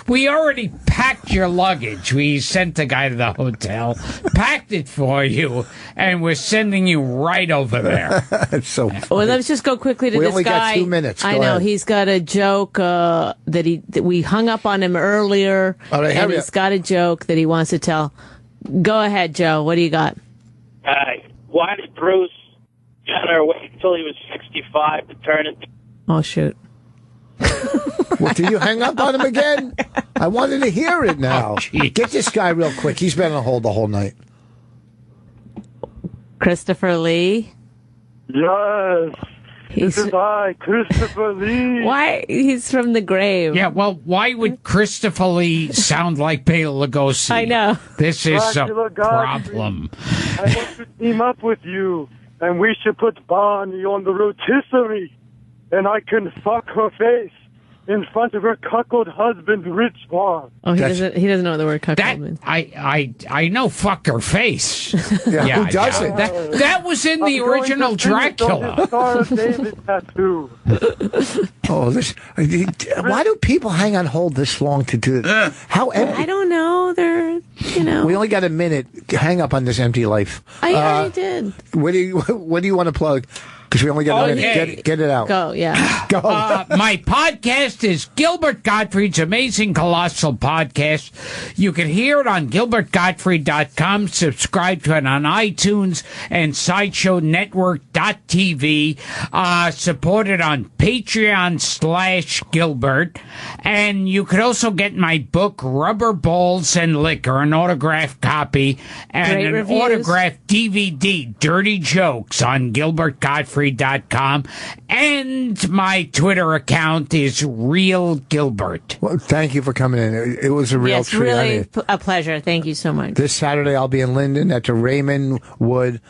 We already packed your luggage. We sent the guy to the hotel, packed it for you, and we're sending you right over there. It's so funny. Well, let's just go quickly to We this only guy. got 2 minutes. I Go know ahead. he's got a joke that we hung up on him earlier, All right, and hurry he's up. got a joke that he wants to tell. Go ahead, Joe. What do you got? Why did Bruce Jenner wait until he was 65 to turn it? Oh, shoot. Well, did you hang up on him again? I wanted to hear it now. Oh, Get this guy real quick. He's been on hold the whole night. Christopher Lee. Yes. He's, This is I, Christopher Lee. why? He's from the grave. Yeah, well, why would Christopher Lee sound like Bela Lugosi? I know. This is a Dracula Godfrey. problem. I want to team up with you, and we should put Bonnie on the rotisserie, and I can fuck her face in front of her cuckold husband, Rich Vaughn. Oh, he doesn't know what the word cuckold That means. I know fuck her face. Yeah, who doesn't? That was in the original Dracula. Star David tattoo. Oh, why do people hang on hold this long to do it? How empty? I don't know. They're, We only got a minute. Hang up on this empty life. I already did. What do you want to plug? Because we only got a Okay. minute. Get it out. Go, yeah. Go. My podcast is Gilbert Gottfried's Amazing Colossal Podcast. You can hear it on gilbertgottfried.com. Subscribe to it on iTunes and SideshowNetwork.tv. Support it on Patreon/Gilbert. And you could also get my book, Rubber Balls and Liquor, an autographed copy, and Great an reviews. autographed DVD, Dirty Jokes, on GilbertGottfried.com. And my Twitter account is Real Gilbert. Well, thank you for coming in. It was a real Yes, treat. I really mean, a pleasure. Thank you so much. this Saturday, I'll be in Linden at the Raymond Wood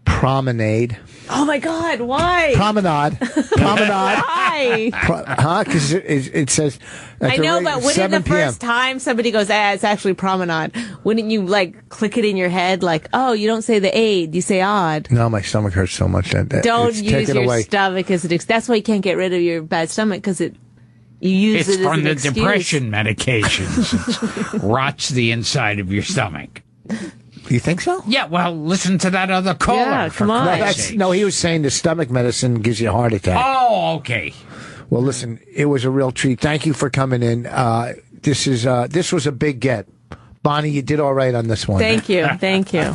Promenade. Oh my God! Why? Promenade. Why? Because it says. At I the know, but wouldn't 7 the p.m. first time somebody goes, it's actually promenade, wouldn't you click it in your head like, oh, you don't say the aid, you say odd? No, my stomach hurts so much that Don't it's use taken your away. stomach as an excuse. That's why you can't get rid of your bad stomach, because you use It's it as from an the excuse. depression medications. It rots the inside of your stomach. You think so? Yeah, well, listen to that other caller. Yeah, for come on. Christ's sake. No, he was saying the stomach medicine gives you a heart attack. Oh, okay. Well, listen, it was a real treat. Thank you for coming in. This was a big get. Bonnie, you did all right on this one. Thank you. Thank you.